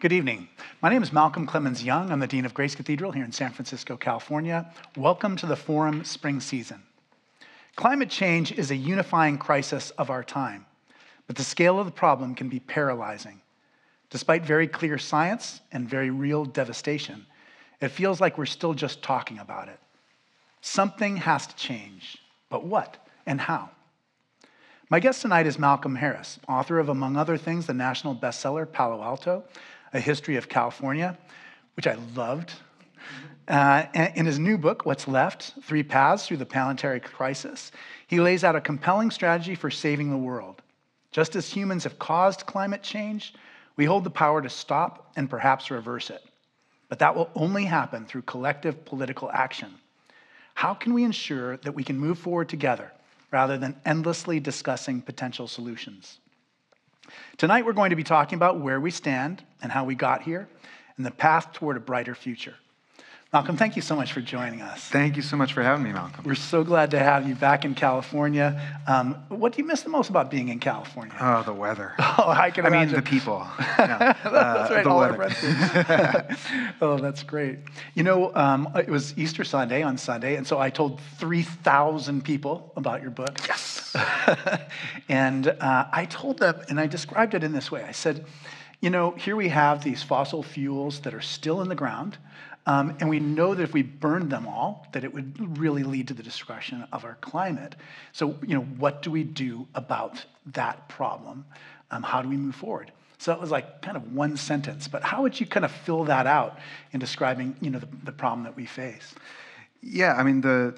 Good evening. My name is Malcolm Clemens Young. I'm the Dean of Grace Cathedral here in San Francisco, California. Welcome to the Forum Spring Season. Climate change is a unifying crisis of our time, but the scale of the problem can be paralyzing. Despite very clear science and very real devastation, it feels like we're still just talking about it. Something has to change, but what and how? My guest tonight is Malcolm Harris, author of, among other things, the national bestseller Palo Alto, A History of California, which I loved. In his new book, What's Left? 3 Paths Through the Planetary Crisis, he lays out a compelling strategy for saving the world. Just as humans have caused climate change, we hold the power to stop and perhaps reverse it. But that will only happen through collective political action. How can we ensure that we can move forward together rather than endlessly discussing potential solutions? Tonight, we're going to be talking about where we stand and how we got here and the path toward a brighter future. Malcolm, thank you so much for joining us. Thank you so much for having me, Malcolm. We're so glad to have you back in California. What do you miss the most about being in California? Oh, the weather. Oh, I can imagine. I mean, the people. Yeah. That's right, the all weather. our friends. Oh, that's great. You know, it was Easter Sunday on Sunday, and so I told 3,000 people about your book. Yes. And I told them, and I described it in this way. I said, you know, here we have these fossil fuels that are still in the ground, and we know that if we burned them all, that it would really lead to the destruction of our climate. So, you know, what do we do about that problem? How do we move forward? So that was like kind of one sentence, but how would you kind of fill that out in describing, you know, the problem that we face? Yeah, I mean, the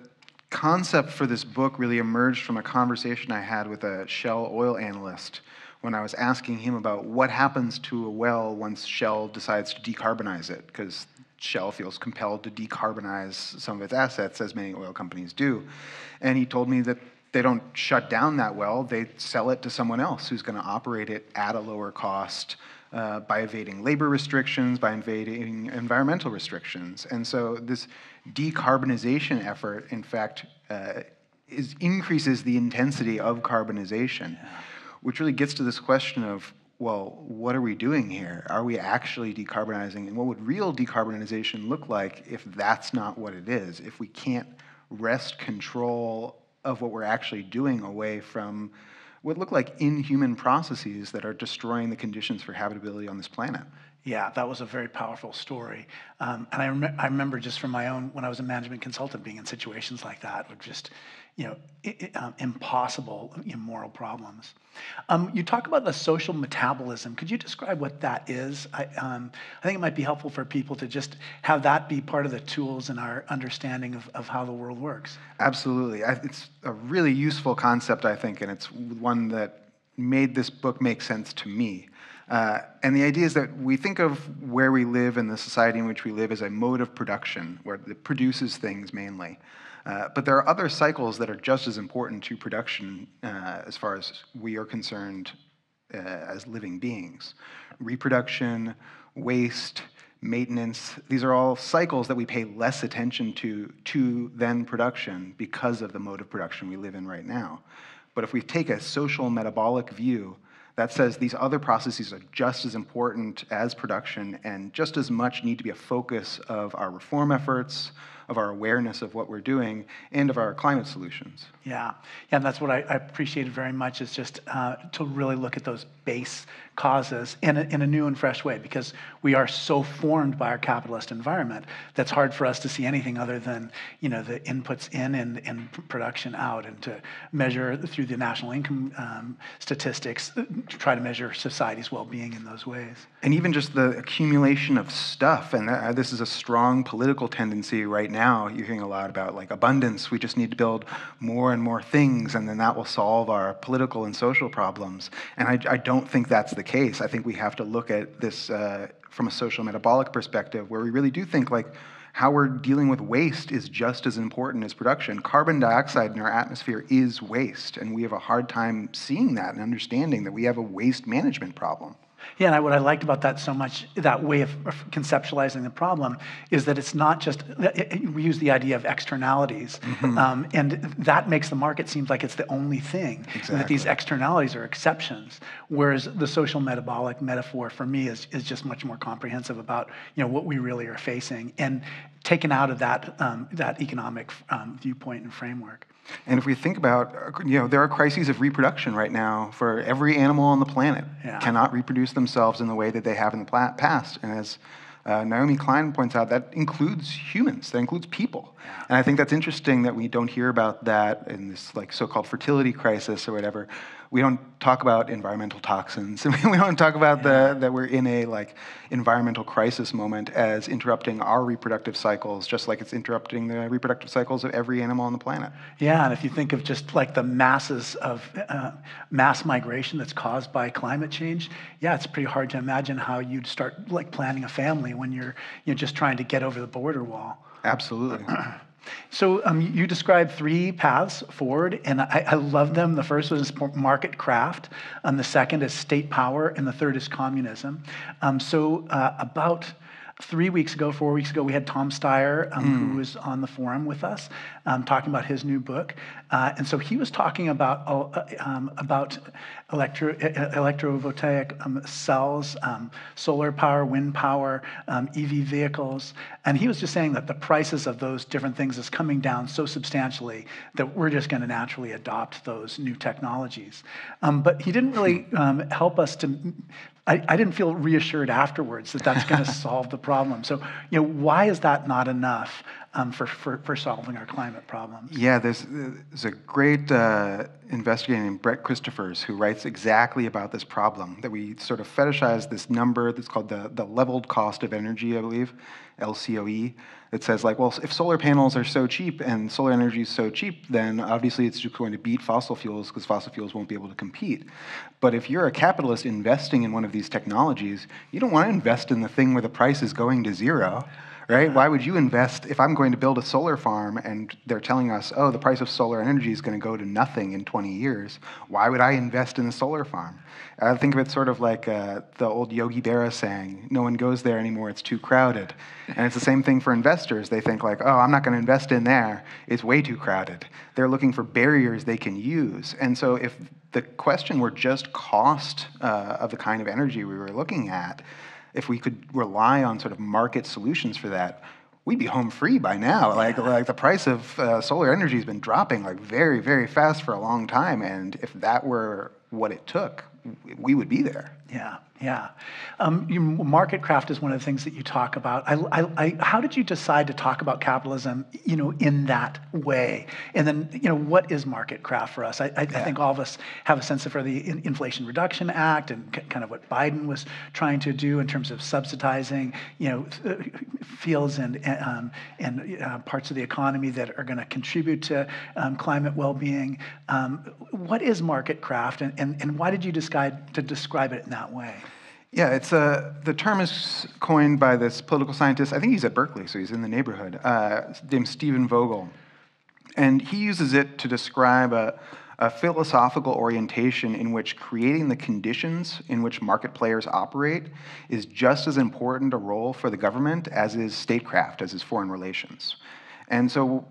concept for this book really emerged from a conversation I had with a Shell oil analyst when I was asking him about what happens to a well once Shell decides to decarbonize it, because Shell feels compelled to decarbonize some of its assets, as many oil companies do. And he told me that they don't shut down that well, they sell it to someone else who's going to operate it at a lower cost by evading labor restrictions, by evading environmental restrictions. And so this decarbonization effort, in fact, increases the intensity of carbonization, which really gets to this question of, well, what are we doing here? Are we actually decarbonizing? And what would real decarbonization look like if that's not what it is? If we can't wrest control of what we're actually doing away from what look like inhuman processes that are destroying the conditions for habitability on this planet. Yeah, that was a very powerful story. And I remember just from my own, when I was a management consultant, being in situations like that with just, you know, impossible, immoral problems. You talk about the social metabolism. Could you describe what that is? I think it might be helpful for people to just have that be part of the tools in our understanding of how the world works. Absolutely. It's a really useful concept, I think, and it's one that made this book make sense to me. And the idea is that we think of where we live and the society in which we live as a mode of production, where it produces things mainly. But there are other cycles that are just as important to production as far as we are concerned as living beings. Reproduction, waste, maintenance, these are all cycles that we pay less attention to than production because of the mode of production we live in right now. But if we take a social metabolic view, that says these other processes are just as important as production and just as much need to be a focus of our reform efforts, of our awareness of what we're doing, and of our climate solutions. Yeah, and that's what I appreciated very much, is just to really look at those base causes in a new and fresh way, because we are so formed by our capitalist environment that's hard for us to see anything other than, you know, the inputs in and production out, and to measure through the national income statistics, to try to measure society's well-being in those ways. And even just the accumulation of stuff, and this is a strong political tendency right now. You're hearing a lot about like abundance. We just need to build more and more things, and then that will solve our political and social problems. And I don't think that's the case. I think we have to look at this from a social metabolic perspective, where we really do think like how we're dealing with waste is just as important as production. Carbon dioxide in our atmosphere is waste, and we have a hard time seeing that and understanding that we have a waste management problem. Yeah, and what I liked about that so much, that way of conceptualizing the problem, is that it's not just, we use the idea of externalities, and that makes the market seem like it's the only thing, and that these externalities are exceptions, whereas the social metabolic metaphor for me is just much more comprehensive about what we really are facing, and taken out of that, that economic viewpoint and framework. And if we think about, there are crises of reproduction right now for every animal on the planet. Cannot reproduce themselves in the way that they have in the past. And as Naomi Klein points out, that includes humans, that includes people. And I think that's interesting that we don't hear about that in this so-called fertility crisis or whatever. We don't talk about environmental toxins. We don't talk about that we're in a environmental crisis moment as interrupting our reproductive cycles, just like it's interrupting the reproductive cycles of every animal on the planet. Yeah, and if you think of just the masses of mass migration that's caused by climate change, it's pretty hard to imagine how you'd start planning a family when you're just trying to get over the border wall. Absolutely. So you described 3 paths forward, and I love them. The first was market craft, the second is state power, and the third is communism. About 4 weeks ago, we had Tom Steyer, who was on the forum with us, talking about his new book. And so he was talking about electrovoltaic cells, solar power, wind power, EV vehicles. And he was just saying that the prices of those different things is coming down so substantially that we're just going to naturally adopt those new technologies. But he didn't really help us to... I didn't feel reassured afterwards that that's going to solve the problem. So, why is that not enough for solving our climate problems? Yeah, there's a great investigator named Brett Christophers who writes exactly about this problem, that we sort of fetishize this number that's called the leveled cost of energy, I believe, LCOE. It says if solar panels are so cheap and solar energy is so cheap, then obviously it's just going to beat fossil fuels because fossil fuels won't be able to compete. But if you're a capitalist investing in one of these technologies, you don't want to invest in the thing where the price is going to zero, right? Why would you invest if I'm going to build a solar farm and they're telling us, oh, the price of solar energy is going to go to nothing in 20 years? Why would I invest in a solar farm? I think of it sort of like the old Yogi Berra saying, no one goes there anymore, it's too crowded. And it's the same thing for investors. They think oh, I'm not going to invest in there, it's way too crowded. They're looking for barriers they can use. And so if the question were just cost of the kind of energy we were looking at, if we could rely on sort of market solutions for that, we'd be home free by now. Like the price of solar energy has been dropping very, very fast for a long time. And if that were what it took, we would be there. Yeah. Market craft is one of the things that you talk about. How did you decide to talk about capitalism, in that way? And then, what is market craft for us? I think all of us have a sense of the Inflation Reduction Act and kind of what Biden was trying to do in terms of subsidizing, fields and parts of the economy that are going to contribute to climate well-being. What is market craft, and why did you decide to describe it in that way? Yeah, it's the term is coined by this political scientist. I think he's at Berkeley, so he's in the neighborhood, named Stephen Vogel. And he uses it to describe a philosophical orientation in which creating the conditions in which market players operate is just as important a role for the government as is statecraft, as is foreign relations. And so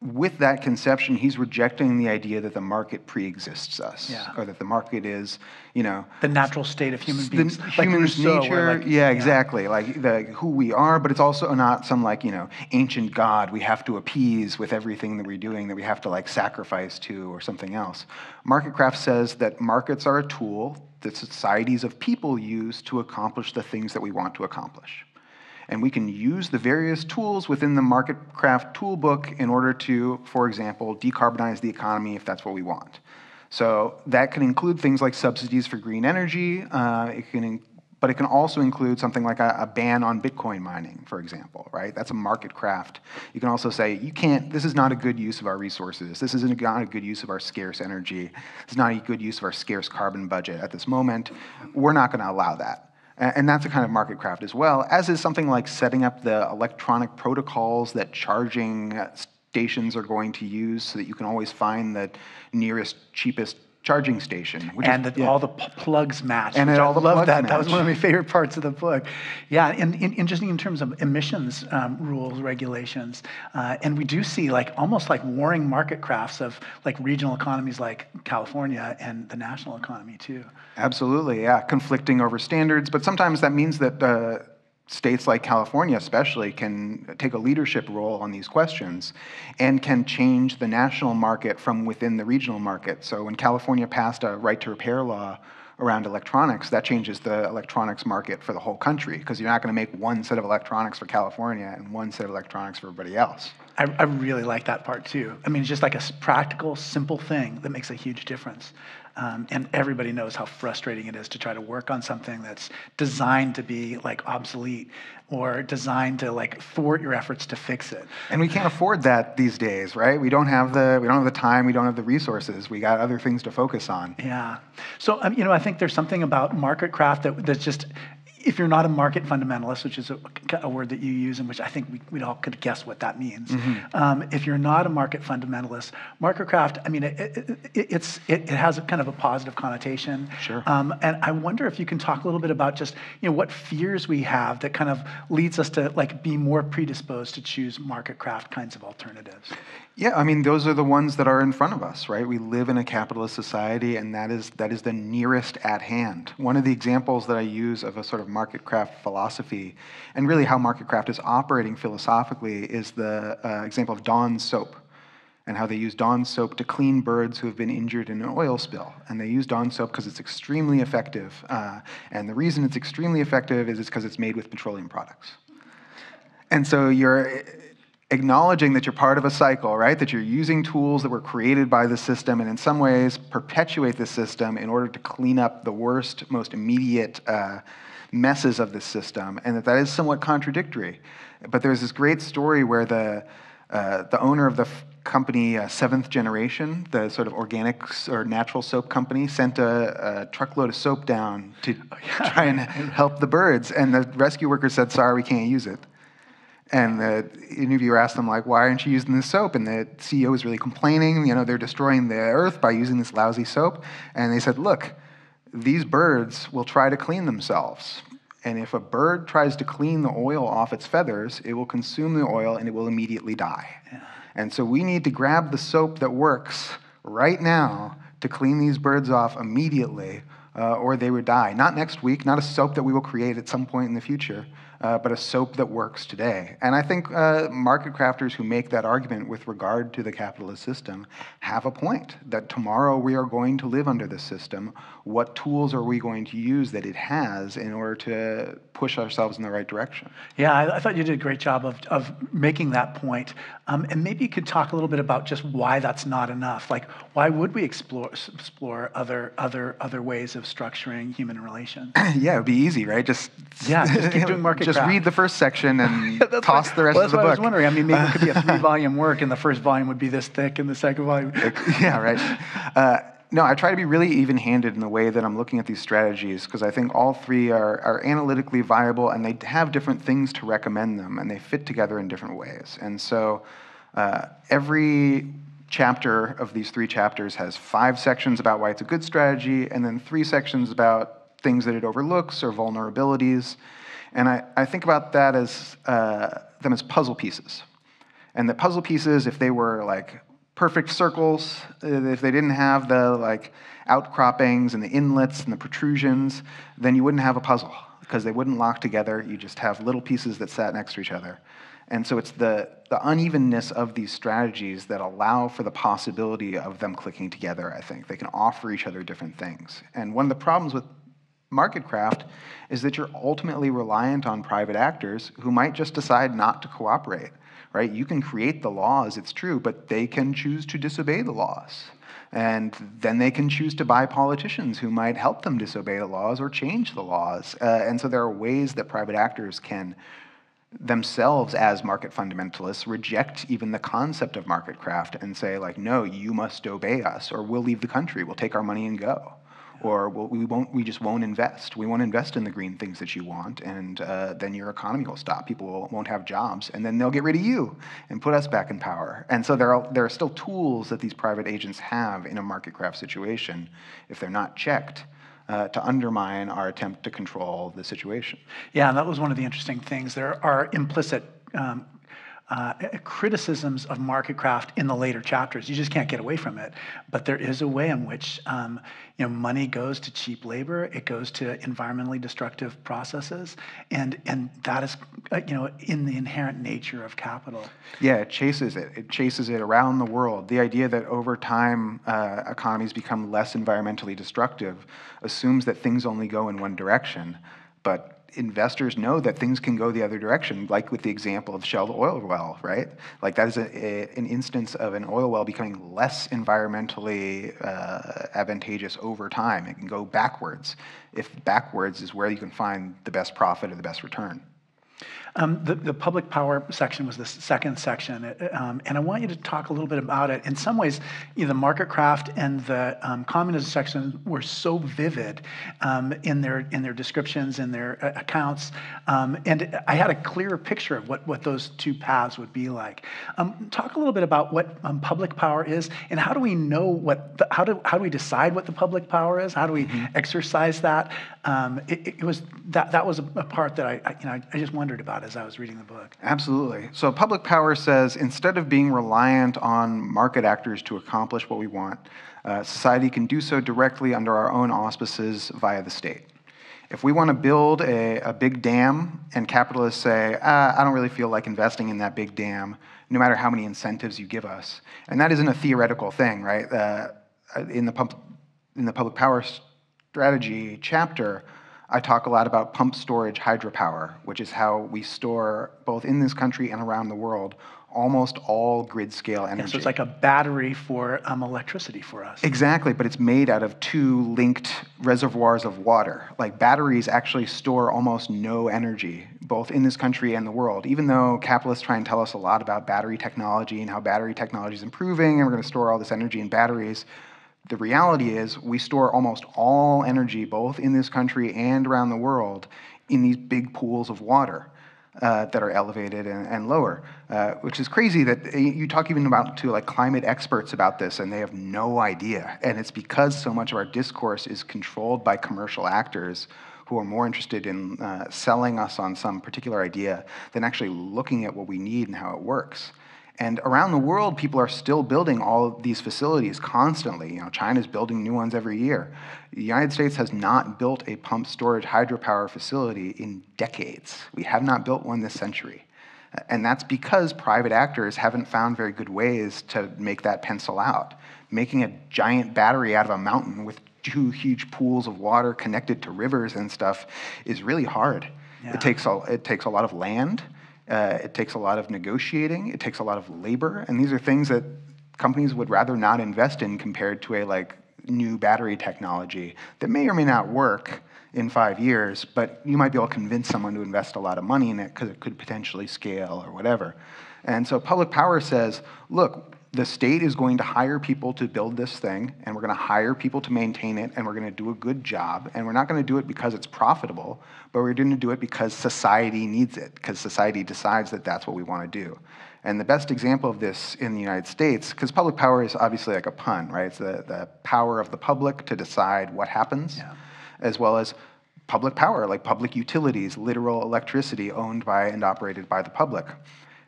with that conception, he's rejecting the idea that the market pre-exists us, or that the market is, the natural state of human beings, human's nature. Exactly, like who we are. But it's also not some ancient god we have to appease with everything that we're doing, that we have to sacrifice to or something else. Market craft says that markets are a tool that societies of people use to accomplish the things that we want to accomplish. And we can use the various tools within the market craft toolbook in order to, for example, decarbonize the economy if that's what we want. So that can include things like subsidies for green energy. But it can also include something like a ban on Bitcoin mining, for example, right? That's a market craft. You can also say, this is not a good use of our resources. This isn't not a good use of our scarce energy. This is not a good use of our scarce carbon budget at this moment. We're not going to allow that. And that's a kind of market craft as well, as is something like setting up the electronic protocols that charging stations are going to use so that you can always find the nearest, cheapest charging station. All the plugs match. And which all I the love plugs that. match. That was one of my favorite parts of the book. Yeah, and interesting in terms of emissions rules, regulations. And we do see almost like warring market crafts of like regional economies like California and the national economy too. Absolutely, yeah. Conflicting over standards, but sometimes that means that states like California especially can take a leadership role on these questions and can change the national market from within the regional market. So when California passed a right to repair law around electronics, that changes the electronics market for the whole country, because you're not going to make one set of electronics for California and one set of electronics for everybody else. I really like that part too. I mean, it's just like a practical, simple thing that makes a huge difference. And everybody knows how frustrating it is to try to work on something that's designed to be like obsolete or designed to like thwart your efforts to fix it. And we can't afford that these days, right? We don't have the time, we don't have the resources. We got other things to focus on. Yeah. So I think there's something about market craft that's just, if you're not a market fundamentalist, which is a word that you use and which I think we all could guess what that means. Mm-hmm. If you're not a market fundamentalist, market craft, I mean, it has a kind of a positive connotation. Sure. And I wonder if you can talk a little bit about just what fears we have that kind of leads us to like be more predisposed to choose market craft kinds of alternatives. Yeah, I mean, those are the ones that are in front of us, right? We live in a capitalist society, and that is the nearest at hand. One of the examples that I use of a sort of market craft philosophy, and really how market craft is operating philosophically, is the example of Dawn soap, and how they use Dawn soap to clean birds who have been injured in an oil spill. And they use Dawn soap because it's extremely effective. And the reason it's extremely effective is because it's made with petroleum products. And so you're acknowledging that you're part of a cycle, right? That you're using tools that were created by the system and in some ways perpetuate the system in order to clean up the worst, most immediate messes of the system, and that is somewhat contradictory. But there's this great story where the owner of the company, Seventh Generation, the sort of organic or natural soap company, sent a truckload of soap down to try and help the birds, and the rescue workers said, "Sorry, we can't use it." And the interviewer asked them, like, why aren't you using this soap? And the CEO was really complaining, they're destroying the earth by using this lousy soap. And they said, look, these birds will try to clean themselves. And if a bird tries to clean the oil off its feathers, it will consume the oil and it will immediately die. Yeah. And so we need to grab the soap that works right now to clean these birds off immediately, or they would die. Not next week, not a soap that we will create at some point in the future, but a soap that works today. And I think market crafters who make that argument with regard to the capitalist system have a point, that tomorrow we are going to live under this system. What tools are we going to use that it has in order to push ourselves in the right direction? Yeah, I thought you did a great job of making that point. And maybe you could talk a little bit about just why that's not enough. Like, why would we explore other ways of structuring human relations? Yeah, it'd be easy, right? Just keep doing market just craft. Read the first section and toss the rest of the book. That's what I was wondering. I mean, maybe it could be a 3-volume work, and the first volume would be this thick, and the second volume. Yeah, right. No, I try to be really even-handed in the way that I'm looking at these strategies, because I think all three are analytically viable, and they have different things to recommend them, and they fit together in different ways. And so every chapter of these 3 chapters has 5 sections about why it's a good strategy, and then 3 sections about things that it overlooks or vulnerabilities. And I think about that as them as puzzle pieces. And the puzzle pieces, if they were like perfect circles, if they didn't have the like outcroppings and the inlets and the protrusions, then you wouldn't have a puzzle, because they wouldn't lock together. You just have little pieces that sat next to each other. And so it's the unevenness of these strategies that allow for the possibility of them clicking together, I think. They can offer each other different things. And one of the problems with market craft is that you're ultimately reliant on private actors who might just decide not to cooperate, right? You can create the laws, it's true, but they can choose to disobey the laws. And then they can choose to buy politicians who might help them disobey the laws or change the laws. And so there are ways that private actors can themselves, as market fundamentalists, reject even the concept of market craft and say, like, no, you must obey us, or we'll leave the country, we'll take our money and go. or well, we just won't invest. We won't invest in the green things that you want, and then your economy will stop. People won't have jobs, and then they'll get rid of you and put us back in power. And so there are still tools that these private agents have in a market craft situation, if they're not checked, to undermine our attempt to control the situation. Yeah, and that was one of the interesting things. There are implicit criticisms of market craft in the later chapters. You just can't get away from it. But there is a way in which money goes to cheap labor. It goes to environmentally destructive processes, and that is in the inherent nature of capital. Yeah, it chases it. It chases it around the world. The idea that over time economies become less environmentally destructive assumes that things only go in one direction, but investors know that things can go the other direction, like with the example of Shell oil well, right? Like that is an instance of an oil well becoming less environmentally advantageous over time. It can go backwards, if backwards is where you can find the best profit or the best return. The public power section was the second section, and I want you to talk a little bit about it. In some ways, the market craft and the communism section were so vivid in their descriptions, in their accounts, and I had a clearer picture of what those two paths would be like. Talk a little bit about what public power is, and how do we know how do we decide what the public power is? How do we exercise that? It was that was a part that I just wondered about as I was reading the book. Absolutely. So public power says instead of being reliant on market actors to accomplish what we want, society can do so directly under our own auspices via the state. If we want to build a big dam and capitalists say, I don't really feel like investing in that big dam, no matter how many incentives you give us. And that isn't a theoretical thing, right? In the public power strategy chapter, I talk a lot about pump storage hydropower, which is how we store, both in this country and around the world, almost all grid scale energy. Yeah, so it's like a battery for electricity for us. Exactly, but it's made out of two linked reservoirs of water. Like batteries actually store almost no energy, both in this country and the world. Even though capitalists try and tell us a lot about battery technology and how battery technology is improving and we're going to store all this energy in batteries, the reality is we store almost all energy, both in this country and around the world, in these big pools of water that are elevated and lower, which is crazy that you talk even to like climate experts about this and they have no idea. And it's because so much of our discourse is controlled by commercial actors who are more interested in selling us on some particular idea than actually looking at what we need and how it works. And around the world, people are still building all of these facilities constantly. China's building new ones every year. The United States has not built a pump storage hydropower facility in decades. We have not built one this century. And that's because private actors haven't found very good ways to make that pencil out. Making a giant battery out of a mountain with two huge pools of water connected to rivers and stuff is really hard. Yeah. It takes a lot of land. It takes a lot of negotiating. It takes a lot of labor, and these are things that companies would rather not invest in compared to a new battery technology that may or may not work in 5 years, but you might be able to convince someone to invest a lot of money in it because it could potentially scale or whatever. And so public power says, look, the state is going to hire people to build this thing, and we're going to hire people to maintain it, and we're going to do a good job, and we're not going to do it because it's profitable, but we're going to do it because society needs it, because society decides that that's what we want to do. And the best example of this in the United States, because public power is obviously like a pun, right? It's the power of the public to decide what happens, as well as public power, like public utilities, literal electricity owned by and operated by the public.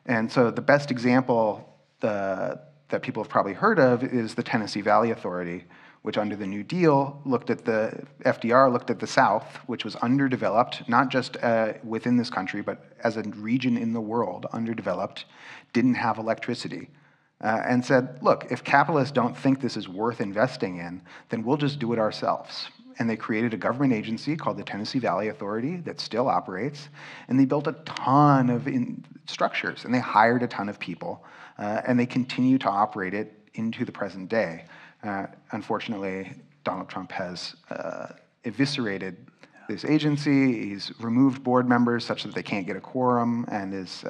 And so the best example that people have probably heard of is the Tennessee Valley Authority, which under the New Deal FDR looked at the South, which was underdeveloped, not just within this country, but as a region in the world, underdeveloped, didn't have electricity, and said, look, if capitalists don't think this is worth investing in, then we'll just do it ourselves. And they created a government agency called the Tennessee Valley Authority that still operates, and they built a ton of structures, and they hired a ton of people, and they continue to operate it into the present day. Unfortunately, Donald Trump has eviscerated this agency. He's removed board members such that they can't get a quorum, and is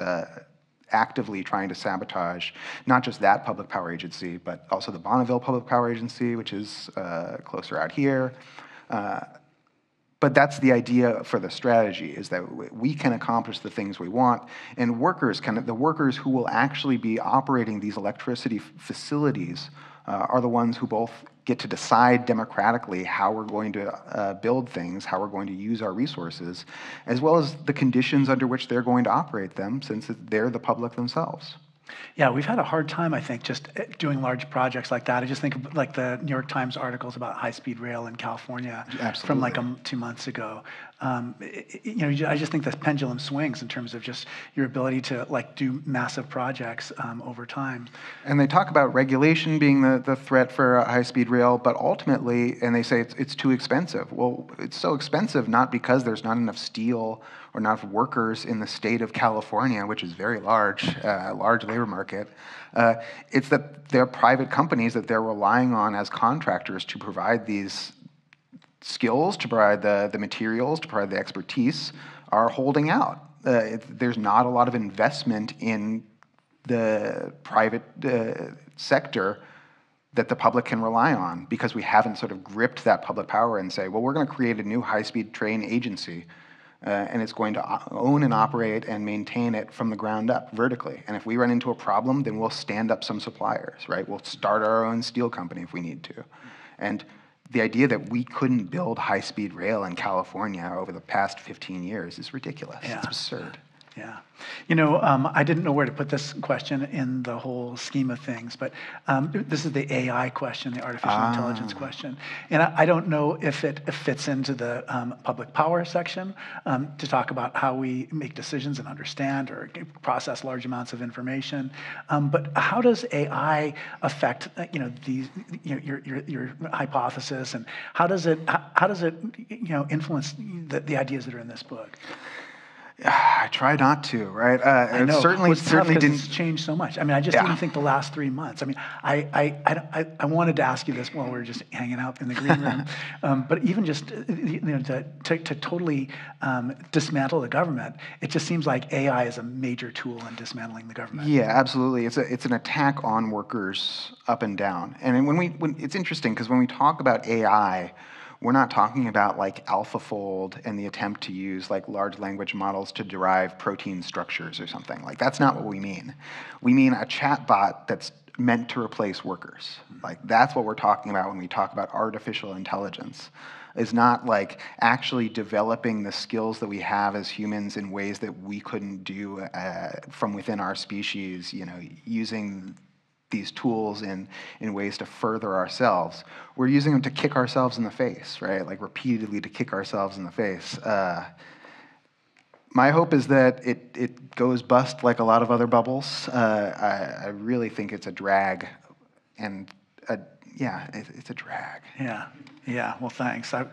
actively trying to sabotage not just that public power agency, but also the Bonneville Public Power Agency, which is closer out here. But that's the idea for the strategy, is that we can accomplish the things we want, and the workers who will actually be operating these electricity facilities are the ones who both get to decide democratically how we're going to build things, how we're going to use our resources, as well as the conditions under which they're going to operate them, since they're the public themselves. Yeah, we've had a hard time, I think, just doing large projects like that. I just think of like the New York Times articles about high-speed rail in California from like 2 months ago. I just think the pendulum swings in terms of just your ability to like do massive projects over time. And they talk about regulation being the threat for high-speed rail, but ultimately, and they say it's too expensive. Well, it's so expensive not because there's not enough steel or not enough workers in the state of California, which is very large labor market. It's that they're private companies that they're relying on as contractors to provide these skills, to provide the materials, to provide the expertise, are holding out. There's not a lot of investment in the private sector that the public can rely on, because we haven't sort of gripped that public power and say, well, we're going to create a new high-speed train agency, and it's going to own and operate and maintain it from the ground up vertically. And if we run into a problem, then we'll stand up some suppliers, right? We'll start our own steel company if we need to. And the idea that we couldn't build high-speed rail in California over the past 15 years is ridiculous. Yeah. It's absurd. Yeah. I didn't know where to put this question in the whole scheme of things, but this is the AI question, the artificial intelligence question. And I don't know if it fits into the public power section to talk about how we make decisions and understand or process large amounts of information. But how does AI affect, your hypothesis, and how does it influence the ideas that are in this book? I try not to, right? I know. Certainly didn't. It's changed so much. I mean, I just even think the last 3 months. I mean, I wanted to ask you this while we were just hanging out in the green room, but even just to totally dismantle the government, it just seems like AI is a major tool in dismantling the government. Yeah, absolutely. It's an attack on workers up and down. And when it's interesting, because when we talk about AI, we're not talking about like AlphaFold and the attempt to use like large language models to derive protein structures or something. Like, that's not what we mean. We mean a chatbot that's meant to replace workers. Like, that's what we're talking about when we talk about artificial intelligence. Is not like actually developing the skills that we have as humans in ways that we couldn't do from within our species, using these tools in ways to further ourselves. We're using them to kick ourselves in the face, right? Like, repeatedly to kick ourselves in the face. My hope is that it goes bust like a lot of other bubbles. I really think it's a drag, and it's a drag. Yeah. Well, thanks. You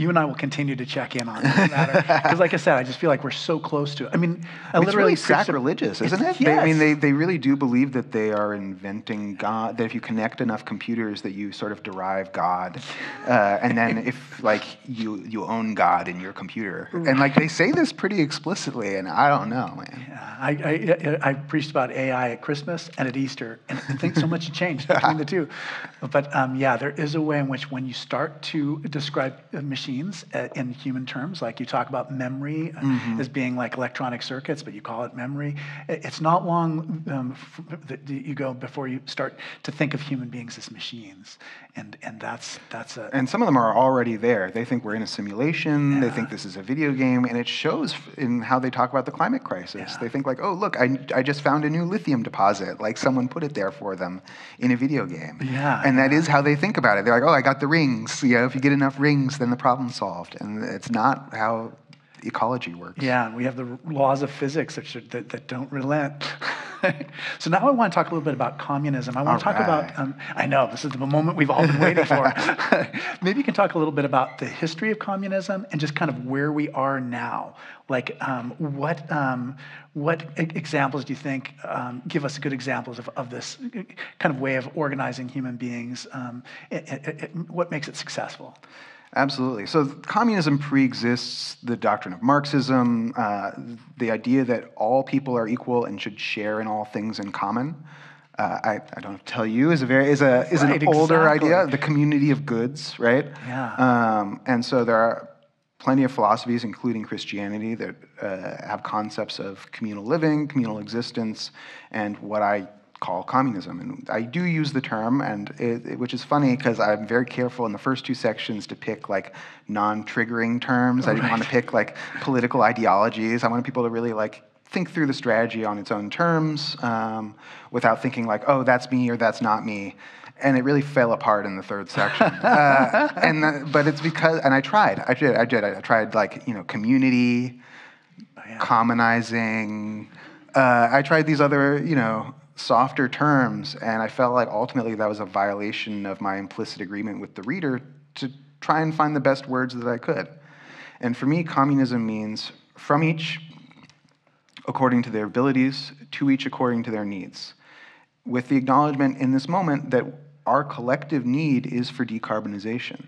and I will continue to check in on this matter, because, like I said, I just feel like we're so close to it. I mean, it's really sacrilegious, isn't it? Yes. They really do believe that they are inventing God. That if you connect enough computers, that you sort of derive God, and then if like you own God in your computer, and like they say this pretty explicitly, and I don't know, man. Yeah, I preached about AI at Christmas and at Easter, and I think so much has changed between the two. But there is a way in which when you start to describe machines in human terms, like you talk about memory as being like electronic circuits, but you call it memory, it's not long that you go before you start to think of human beings as machines. And that's a... And some of them are already there. They think we're in a simulation. Yeah. They think this is a video game, and it shows in how they talk about the climate crisis. Yeah. They think like, oh, look, I just found a new lithium deposit. Like, someone put it there for them in a video game. Yeah. And that is how they think about it. They're like, oh, I got the rings. If you get enough rings, then the problem's solved. And it's not how ecology works. Yeah, we have the laws of physics that don't relent. So now I want to talk a little bit about communism. I want to talk about, I know, this is the moment we've all been waiting for. Maybe you can talk a little bit about the history of communism and just kind of where we are now. Like, what examples do you think give us good examples of this kind of way of organizing human beings? What makes it successful? Absolutely. So communism preexists the doctrine of Marxism, the idea that all people are equal and should share in all things in common. I don't have to tell you, is an older idea, the community of goods, right? Yeah. And so there are plenty of philosophies, including Christianity, that have concepts of communal living, communal existence, and what I call communism. And I do use the term, and which is funny because I'm very careful in the first two sections to pick like non-triggering terms. I didn't want to pick like political ideologies. I wanted people to really like think through the strategy on its own terms without thinking like, oh, that's me or that's not me. And it really fell apart in the third section. But it's because, and I tried like, community, commonizing. I tried these other, softer terms, and I felt like ultimately that was a violation of my implicit agreement with the reader to try and find the best words that I could. And for me, communism means from each according to their abilities, to each according to their needs, with the acknowledgement in this moment that our collective need is for decarbonization.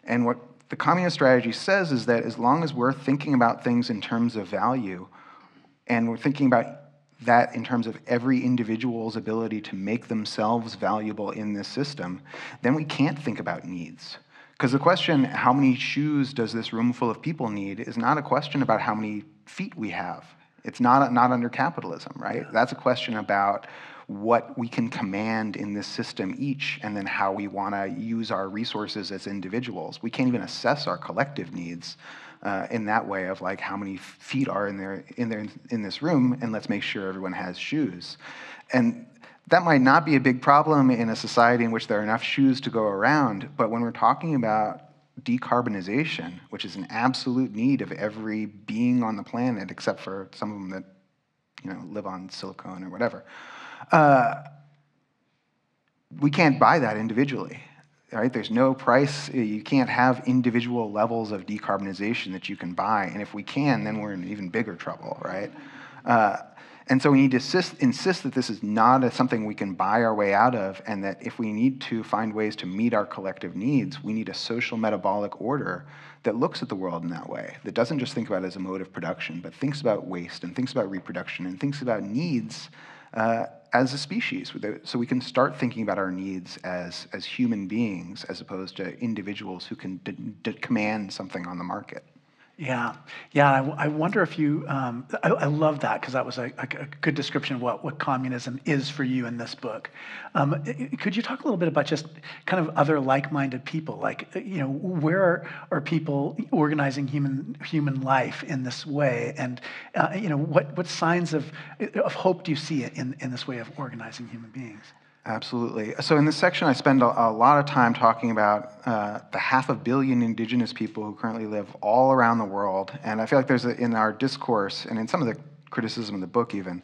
And what the communist strategy says is that as long as we're thinking about things in terms of value, and we're thinking about that in terms of every individual's ability to make themselves valuable in this system, then we can't think about needs. Because the question, how many shoes does this room full of people need, is not a question about how many feet we have. It's not under capitalism, right? Yeah. That's a question about what we can command in this system each, and then how we want to use our resources as individuals. We can't even assess our collective needs in that way of like how many feet are in this room, and let's make sure everyone has shoes. And that might not be a big problem in a society in which there are enough shoes to go around, but when we're talking about decarbonization, which is an absolute need of every being on the planet, except for some of them that live on silicone or whatever, we can't buy that individually. Right? There's no price. You can't have individual levels of decarbonization that you can buy, and if we can, then we're in even bigger trouble, right? And so we need to insist that this is not something we can buy our way out of, and that if we need to find ways to meet our collective needs, we need a social metabolic order that looks at the world in that way, that doesn't just think about it as a mode of production, but thinks about waste and thinks about reproduction and thinks about needs as a species. So we can start thinking about our needs as human beings as opposed to individuals who can command something on the market. Yeah. I wonder if you, I love that because that was a good description of what communism is for you in this book. Could you talk a little bit about just kind of other like-minded people? Like, where are people organizing human life in this way? And, what signs of hope do you see in this way of organizing human beings? Absolutely. So in this section, I spend a lot of time talking about the 500 million indigenous people who currently live all around the world. And I feel like there's, in our discourse, and in some of the criticism of the book even,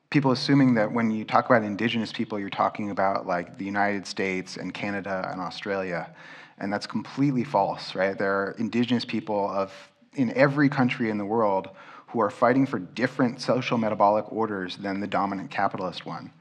people assuming that when you talk about indigenous people, you're talking about like the United States and Canada and Australia. And that's completely false, right? There are indigenous people in every country in the world who are fighting for different social metabolic orders than the dominant capitalist one.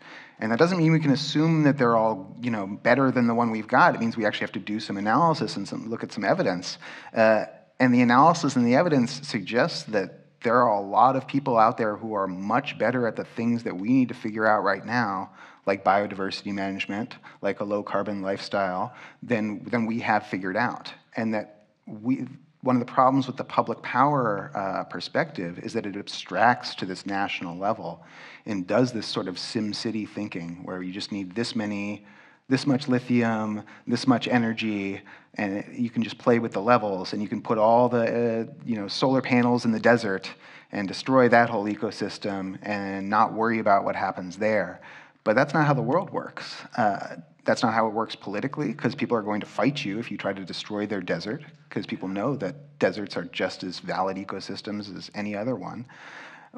And that doesn't mean we can assume that they're all, better than the one we've got. It means we actually have to do some analysis and look at some evidence. And the analysis and the evidence suggests that there are a lot of people out there who are much better at the things that we need to figure out right now, like biodiversity management, like a low-carbon lifestyle, than we have figured out. And that one of the problems with the public power perspective is that it abstracts to this national level and does this sort of SimCity thinking where you just need this much lithium, this much energy, and you can just play with the levels, and you can put all the solar panels in the desert and destroy that whole ecosystem and not worry about what happens there. But that's not how the world works. That's not how it works politically, because people are going to fight you if you try to destroy their desert, because people know that deserts are just as valid ecosystems as any other one.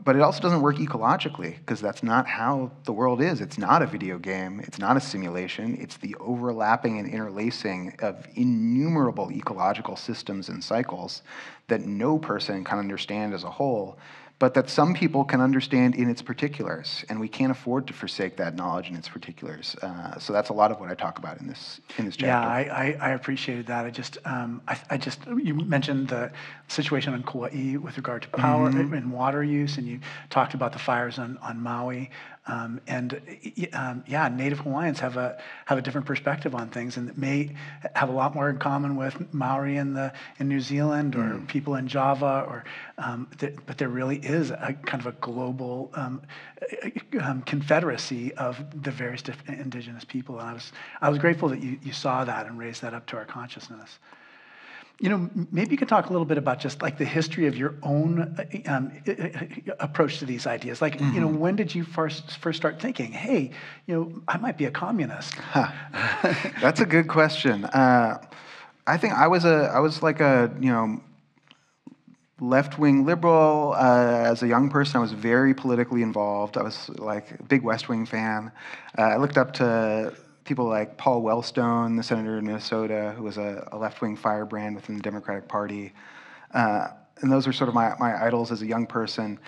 But it also doesn't work ecologically, because that's not how the world is. It's not a video game. It's not a simulation. It's the overlapping and interlacing of innumerable ecological systems and cycles that no person can understand as a whole, but that some people can understand in its particulars, and we can't afford to forsake that knowledge in its particulars. So that's a lot of what I talk about in this chapter. Yeah, I appreciated that. You mentioned the situation on Kauai with regard to power and water use, and you talked about the fires on Maui. Yeah, Native Hawaiians have a different perspective on things, and may have a lot more in common with Maori in New Zealand or people in Java, but there really is a kind of a global confederacy of the various different indigenous people, and I was grateful that you saw that and raised that up to our consciousness. Maybe you could talk a little bit about just like the history of your own approach to these ideas. Like, when did you first start thinking, hey, I might be a communist? That's a good question. I think I was like a left-wing liberal. As a young person, I was very politically involved. I was like a big West Wing fan. I looked up to people like Paul Wellstone, the senator in Minnesota, who was a left-wing firebrand within the Democratic Party. And those were sort of my idols as a young person.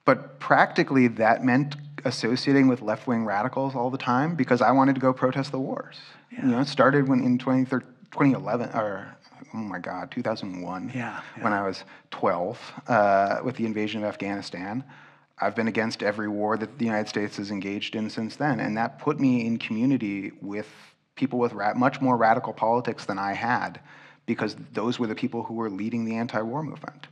But practically, that meant associating with left-wing radicals all the time because I wanted to go protest the wars. Yeah. It started in 2011, or 2001, when I was 12, with the invasion of Afghanistan. I've been against every war that the United States has engaged in since then, and that put me in community with people with much more radical politics than I had, because those were the people who were leading the anti-war movement.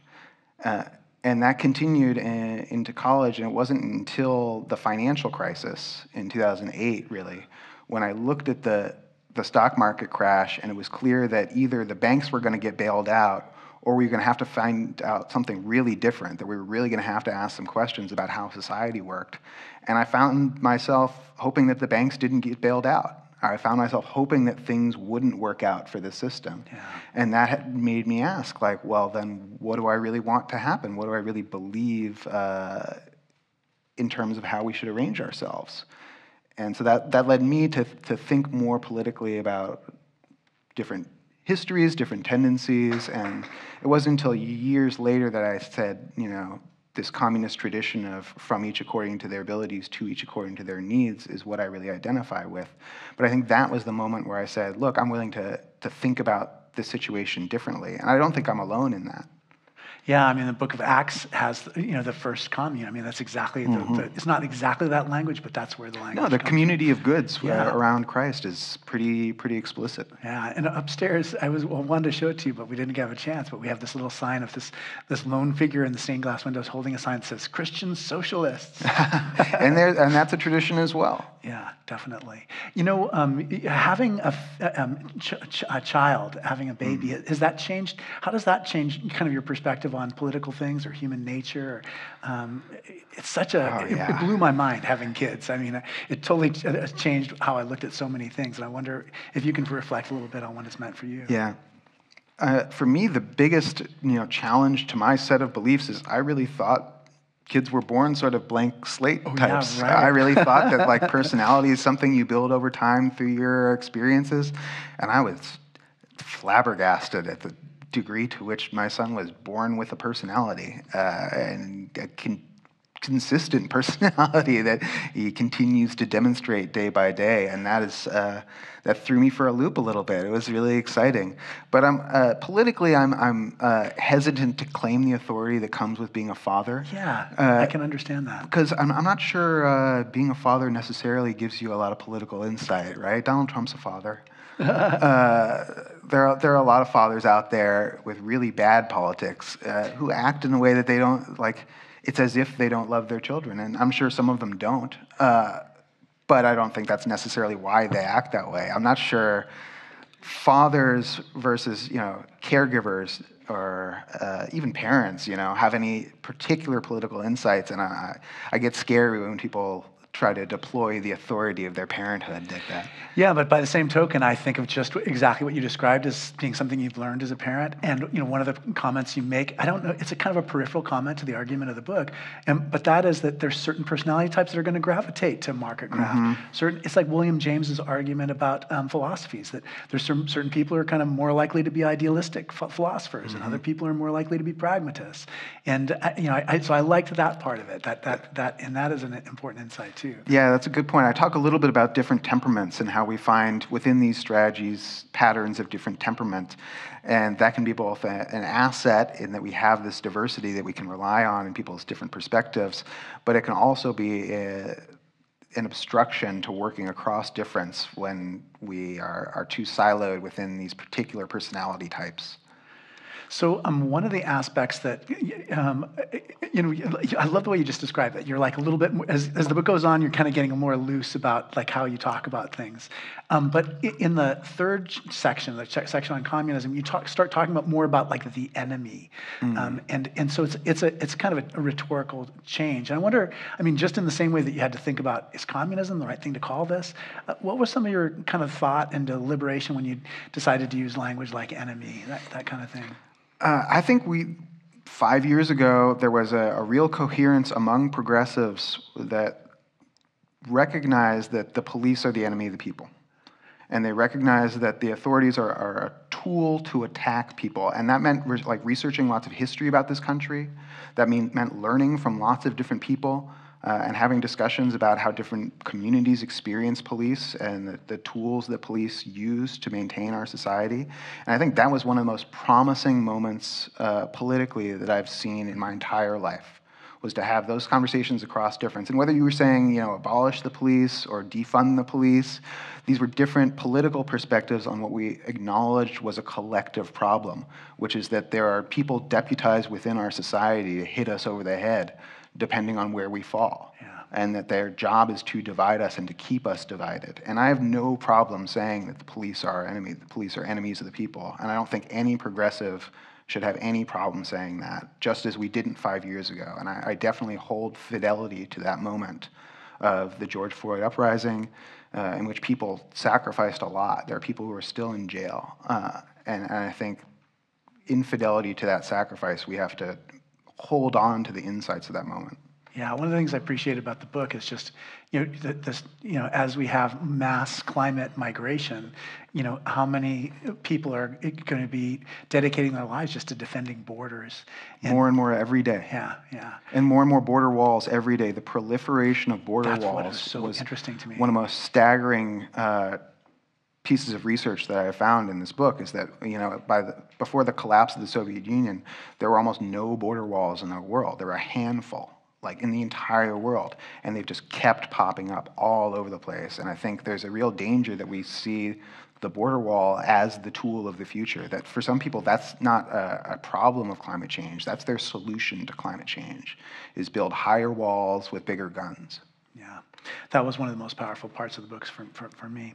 And that continued into college, and it wasn't until the financial crisis in 2008, really, when I looked at the stock market crash, and it was clear that either the banks were going to get bailed out, or we were going to have to find out something really different, that we were really going to have to ask some questions about how society worked. And I found myself hoping that the banks didn't get bailed out. I found myself hoping that things wouldn't work out for the system. Yeah. And that had made me ask, like, well, then what do I really want to happen? What do I really believe in terms of how we should arrange ourselves? And so that led me to think more politically about different histories, different tendencies, and it wasn't until years later that I said, this communist tradition of from each according to their abilities to each according to their needs is what I really identify with. But I think that was the moment where I said, look, I'm willing to think about this situation differently, and I don't think I'm alone in that. Yeah, the Book of Acts has, the first commune. That's exactly it's not exactly that language, but that's where the language. No, the community of goods around Christ is pretty explicit. Yeah, and upstairs, I wanted to show it to you, but we didn't have a chance. But we have this little sign of this lone figure in the stained glass windows holding a sign that says "Christian Socialists," and that's a tradition as well. Yeah, definitely. Having a child, having a baby, has that changed? How does that change kind of your perspective on political things or human nature? It's such it blew my mind having kids. It totally changed how I looked at so many things, and I wonder if you can reflect a little bit on what it's meant for you. Yeah. For me, the biggest challenge to my set of beliefs is I really thought kids were born sort of blank slate types. Yeah, right. I really thought that like personality is something you build over time through your experiences, and I was flabbergasted at the degree to which my son was born with a personality and a consistent personality that he continues to demonstrate day by day, and that threw me for a loop a little bit. It was really exciting, but politically I'm hesitant to claim the authority that comes with being a father. Yeah, I can understand that, because I'm not sure being a father necessarily gives you a lot of political insight, right? Donald Trump's a father. There are a lot of fathers out there with really bad politics who act in a way that they don't like. It's as if they don't love their children, and I'm sure some of them don't. But I don't think that's necessarily why they act that way. I'm not sure fathers versus caregivers or even parents have any particular political insights, and I get scary when people try to deploy the authority of their parenthood like that. Yeah, but by the same token, I think of just exactly what you described as being something you've learned as a parent. And one of the comments you make, I don't know, it's a kind of a peripheral comment to the argument of the book, but that is that there's certain personality types that are going to gravitate to market craft. It's like William James's argument about philosophies, that there's certain people who are kind of more likely to be idealistic philosophers, and other people are more likely to be pragmatists. And so I liked that part of it. That is an important insight too. Yeah, that's a good point. I talk a little bit about different temperaments and how we find within these strategies patterns of different temperament. And that can be both an asset in that we have this diversity that we can rely on in people's different perspectives, but it can also be an obstruction to working across difference when we are too siloed within these particular personality types. So one of the aspects that, I love the way you just described that. You're like a little bit, as the book goes on, you're kind of getting more loose about like how you talk about things. But in the third section, the section on communism, you start talking about more about like the enemy. And so it's kind of a rhetorical change. And I wonder, I mean, just in the same way that you had to think about, is communism the right thing to call this? What was some of your kind of thought and deliberation when you decided to use language like enemy, that kind of thing? I think 5 years ago, there was a real coherence among progressives that recognized that the police are the enemy of the people. And they recognized that the authorities are a tool to attack people. And that meant like researching lots of history about this country. That meant learning from lots of different people and having discussions about how different communities experience police and the tools that police use to maintain our society. And I think that was one of the most promising moments politically that I've seen in my entire life, was to have those conversations across difference. And whether you were saying, abolish the police or defund the police, these were different political perspectives on what we acknowledged was a collective problem, which is that there are people deputized within our society to hit us over the head depending on where we fall. Yeah. And that their job is to divide us and to keep us divided. And I have no problem saying that the police are our enemy. The police are enemies of the people. And I don't think any progressive should have any problem saying that, just as we didn't 5 years ago. And I definitely hold fidelity to that moment of the George Floyd uprising, in which people sacrificed a lot. There are people who are still in jail. And I think infidelity to that sacrifice, we have to hold on to the insights of that moment. Yeah, one of the things I appreciate about the book is just, as we have mass climate migration, how many people are going to be dedicating their lives just to defending borders. More and more every day. Yeah. And more border walls every day. The proliferation of border That's walls what is so interesting to me. One of the most staggering pieces of research that I found in this book is that, before the collapse of the Soviet Union, there were almost no border walls in the world. There were a handful, like in the entire world, and they've just kept popping up all over the place. And I think there's a real danger that we see the border wall as the tool of the future, that for some people that's not a problem of climate change, that's their solution to climate change, is build higher walls with bigger guns. Yeah, that was one of the most powerful parts of the books for me.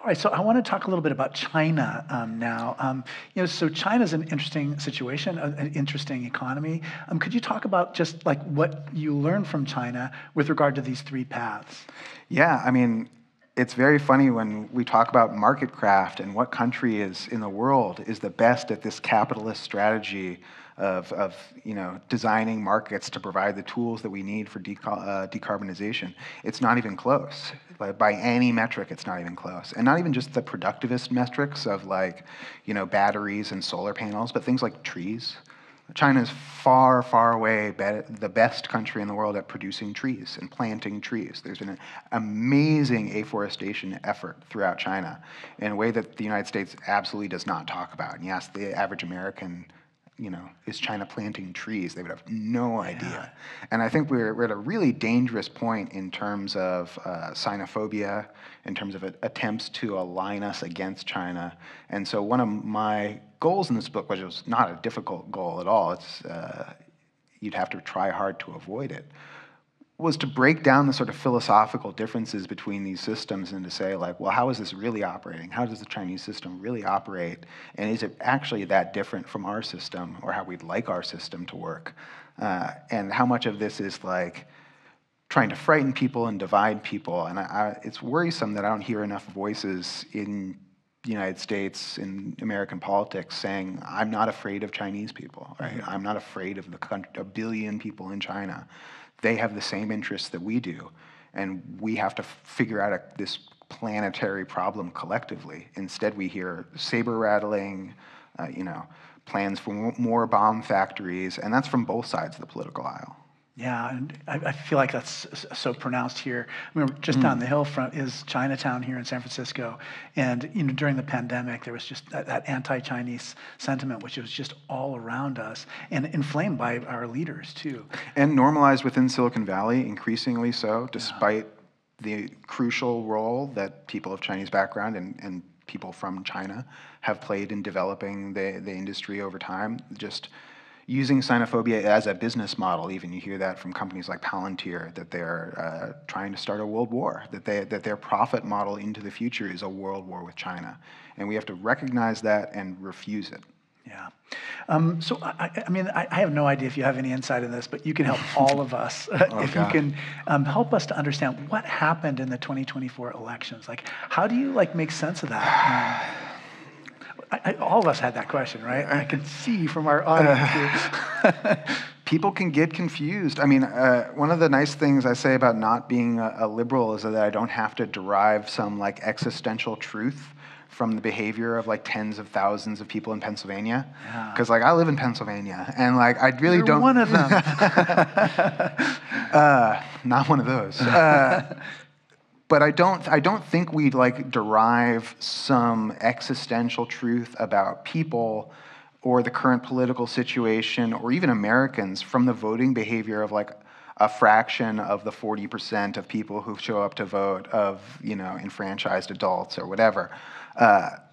All right, so I want to talk a little bit about China now. So China's an interesting situation, an interesting economy. Could you talk about just like what you learned from China with regard to these three paths? Yeah, I mean, it's very funny when we talk about market craft and what country is in the world is the best at this capitalist strategy of designing markets to provide the tools that we need for decarbonization. It's not even close. By any metric, it's not even close. And not even just the productivist metrics of batteries and solar panels, but things like trees. China is far, far away the best country in the world at producing trees and planting trees. There's been an amazing afforestation effort throughout China in a way that the United States absolutely does not talk about. And you ask the average American, is China planting trees? They would have no idea. Yeah. And I think we're at a really dangerous point in terms of xenophobia, in terms of attempts to align us against China. And so one of my goals in this book, which was not a difficult goal at all, you'd have to try hard to avoid it, was to break down the sort of philosophical differences between these systems and to say, how is this really operating? How does the Chinese system really operate? And is it actually that different from our system or how we'd like our system to work? And how much of this is trying to frighten people and divide people? And it's worrisome that I don't hear enough voices in the United States, in American politics, saying, I'm not afraid of Chinese people, right? I'm not afraid of a billion people in China. They have the same interests that we do, and we have to figure out this planetary problem collectively. Instead, we hear saber rattling, plans for more bomb factories, and that's from both sides of the political aisle. Yeah, and I feel like that's so pronounced here. I mean, just down the hill from is Chinatown here in San Francisco, and during the pandemic, there was just that anti-Chinese sentiment, which was just all around us, and inflamed by our leaders too. And normalized within Silicon Valley, increasingly so, despite the crucial role that people of Chinese background and people from China have played in developing the industry over time. Just using xenophobia as a business model, even you hear that from companies like Palantir, that they're trying to start a world war, that their profit model into the future is a world war with China. And we have to recognize that and refuse it. Yeah. So, I have no idea if you have any insight in this, but you can help all of us if you can help us to understand what happened in the 2024 elections. Like, how do you make sense of that? All of us had that question, right? I can see from our audience here. People can get confused. I mean, one of the nice things I say about not being a liberal is that I don't have to derive some existential truth from the behavior of tens of thousands of people in Pennsylvania. Because I live in Pennsylvania, and I really You're don't. one of them. Not one of those. But I don't think we derive some existential truth about people or the current political situation or even Americans from the voting behavior of a fraction of the 40% of people who show up to vote of enfranchised adults or whatever.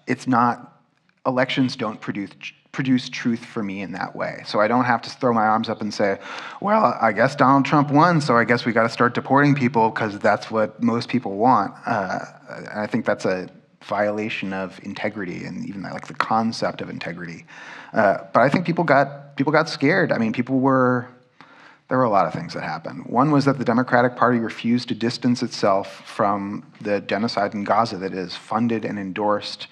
It's not, elections don't produce truth for me in that way. So I don't have to throw my arms up and say, well, I guess Donald Trump won, so I guess we got to start deporting people because that's what most people want. I think that's a violation of integrity and even the concept of integrity. But I think people got scared. I mean, there were a lot of things that happened. One was that the Democratic Party refused to distance itself from the genocide in Gaza that is funded and endorsed,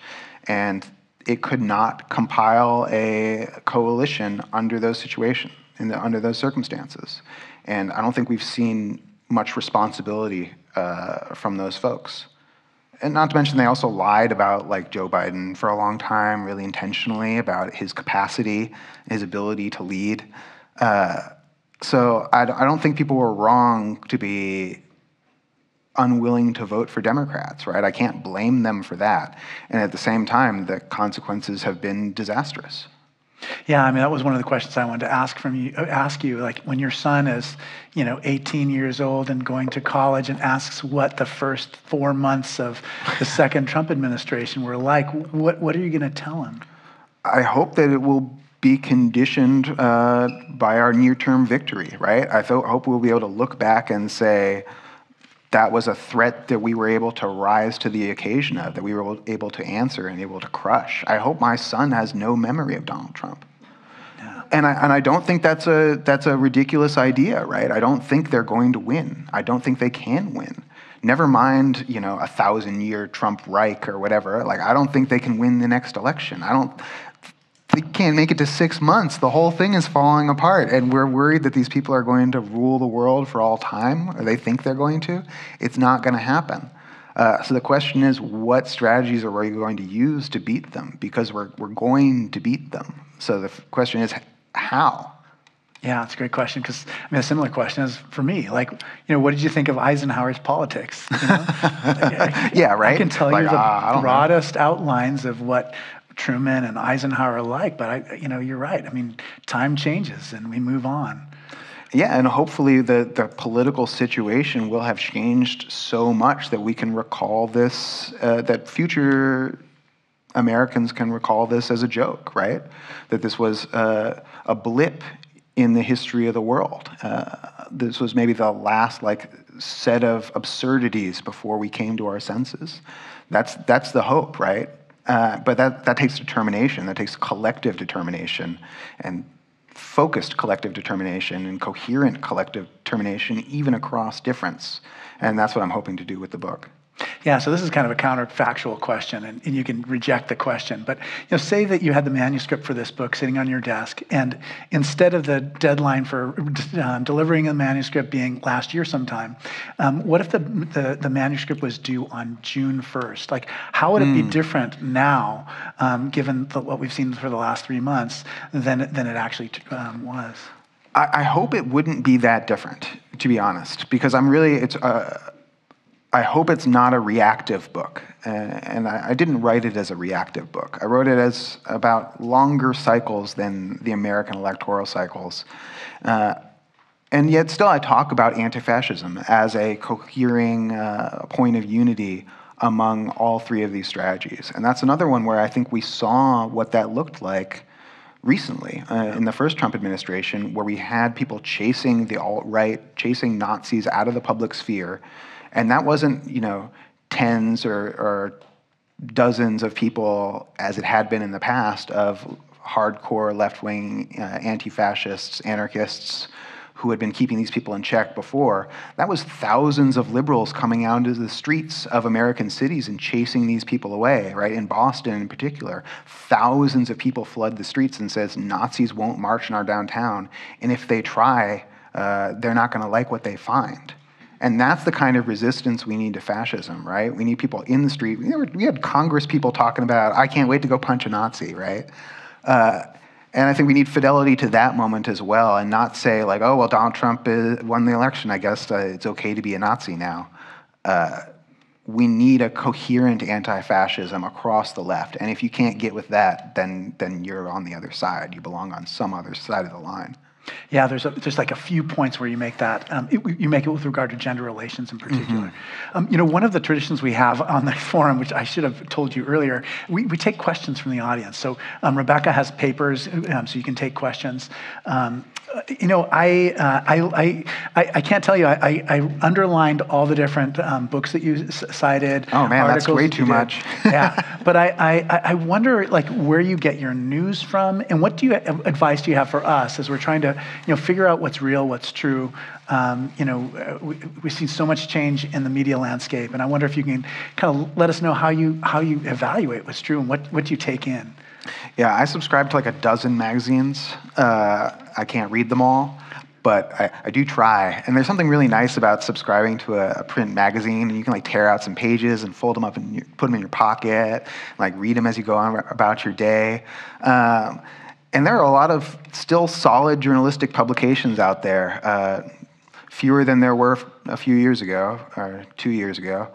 and it could not compile a coalition under those situations, under those circumstances. And I don't think we've seen much responsibility from those folks. And not to mention they also lied about Joe Biden for a long time, really intentionally, about his capacity, his ability to lead. So I don't think people were wrong to be unwilling to vote for Democrats, right? I can't blame them for that. And at the same time, the consequences have been disastrous. Yeah, that was one of the questions I wanted to ask you. When your son is, 18 years old and going to college and asks what the first 4 months of the second Trump administration were like, what are you going to tell him? I hope that it will be conditioned by our near-term victory, right? I hope we'll be able to look back and say, that was a threat that we were able to rise to the occasion of, that we were able to answer and able to crush. I hope my son has no memory of Donald Trump. Yeah. And I don't think that's a ridiculous idea, right? I don't think they're going to win. I don't think they can win. Never mind, 1,000-year Trump Reich or whatever. I don't think they can win the next election. They can't make it to 6 months. The whole thing is falling apart, and we're worried that these people are going to rule the world for all time, or they think they're going to. It's not going to happen. So the question is, what strategies are we going to use to beat them? Because we're going to beat them. So the question is, how? Yeah, it's a great question because a similar question is for me. What did you think of Eisenhower's politics? Yeah, right. I can tell you the broadest outlines of what Truman and Eisenhower like, but you're right. Time changes and we move on. Yeah, and hopefully the political situation will have changed so much that we can recall this, that future Americans can recall this as a joke, right? That this was a blip in the history of the world. This was maybe the last set of absurdities before we came to our senses. That's the hope, right? But that takes determination. That takes collective determination and focused collective determination and coherent collective determination, even across difference. And that's what I'm hoping to do with the book. Yeah, so this is kind of a counterfactual question, and you can reject the question. But say that you had the manuscript for this book sitting on your desk, and instead of the deadline for delivering the manuscript being last year sometime, what if the manuscript was due on June 1st? How would it be different now, given what we've seen for the last 3 months, than it actually was? I hope it wouldn't be that different, to be honest, because I hope it's not a reactive book, and I didn't write it as a reactive book. I wrote it as about longer cycles than the American electoral cycles. And yet still I talk about anti-fascism as a cohering point of unity among all three of these strategies. And that's another one where I think we saw what that looked like recently in the first Trump administration, where we had people chasing the alt-right, chasing Nazis out of the public sphere. And that wasn't, tens or dozens of people, as it had been in the past, of hardcore left-wing anti-fascists, anarchists, who had been keeping these people in check before. That was thousands of liberals coming out into the streets of American cities and chasing these people away, right? In Boston in particular, thousands of people flood the streets and says Nazis won't march in our downtown, and if they try, they're not gonna like what they find. And that's the kind of resistance we need to fascism, right? We need people in the street. We had Congress people talking about, I can't wait to go punch a Nazi, right? And I think we need fidelity to that moment as well, and not say like, oh, well, Donald Trump won the election. I guess it's okay to be a Nazi now. We need a coherent anti-fascism across the left. And if you can't get with that, then you're on the other side. You belong on some other side of the line. Yeah, there's like a few points where you make that. You make it with regard to gender relations in particular. One of the traditions we have on the forum, which I should have told you earlier, we take questions from the audience. So Rebecca has papers, so you can take questions. I can't tell you. I underlined all the different books that you cited. Oh man, that's way too much. Yeah, but I wonder like where you get your news from, and what advice do you have for us as we're trying to figure out what's real, what's true. We've seen so much change in the media landscape, and I wonder if you can kind of let us know how you evaluate what's true and what you take in. Yeah, I subscribe to like a dozen magazines. I can't read them all, but I do try. And there's something really nice about subscribing to a print magazine, and you can like tear out some pages and fold them up and put them in your pocket, like read them as you go on about your day. And there are a lot of still solid journalistic publications out there, fewer than there were a few years ago, or 2 years ago.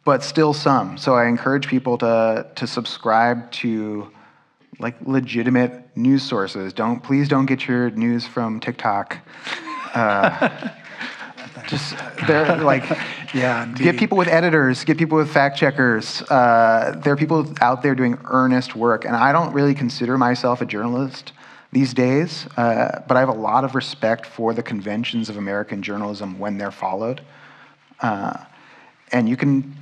But still some. So I encourage people to subscribe to like legitimate news sources. Please don't get your news from TikTok. They're like, yeah, indeed. Get people with editors, get people with fact checkers. There are people out there doing earnest work, and I don't really consider myself a journalist these days, but I have a lot of respect for the conventions of American journalism when they're followed. And you can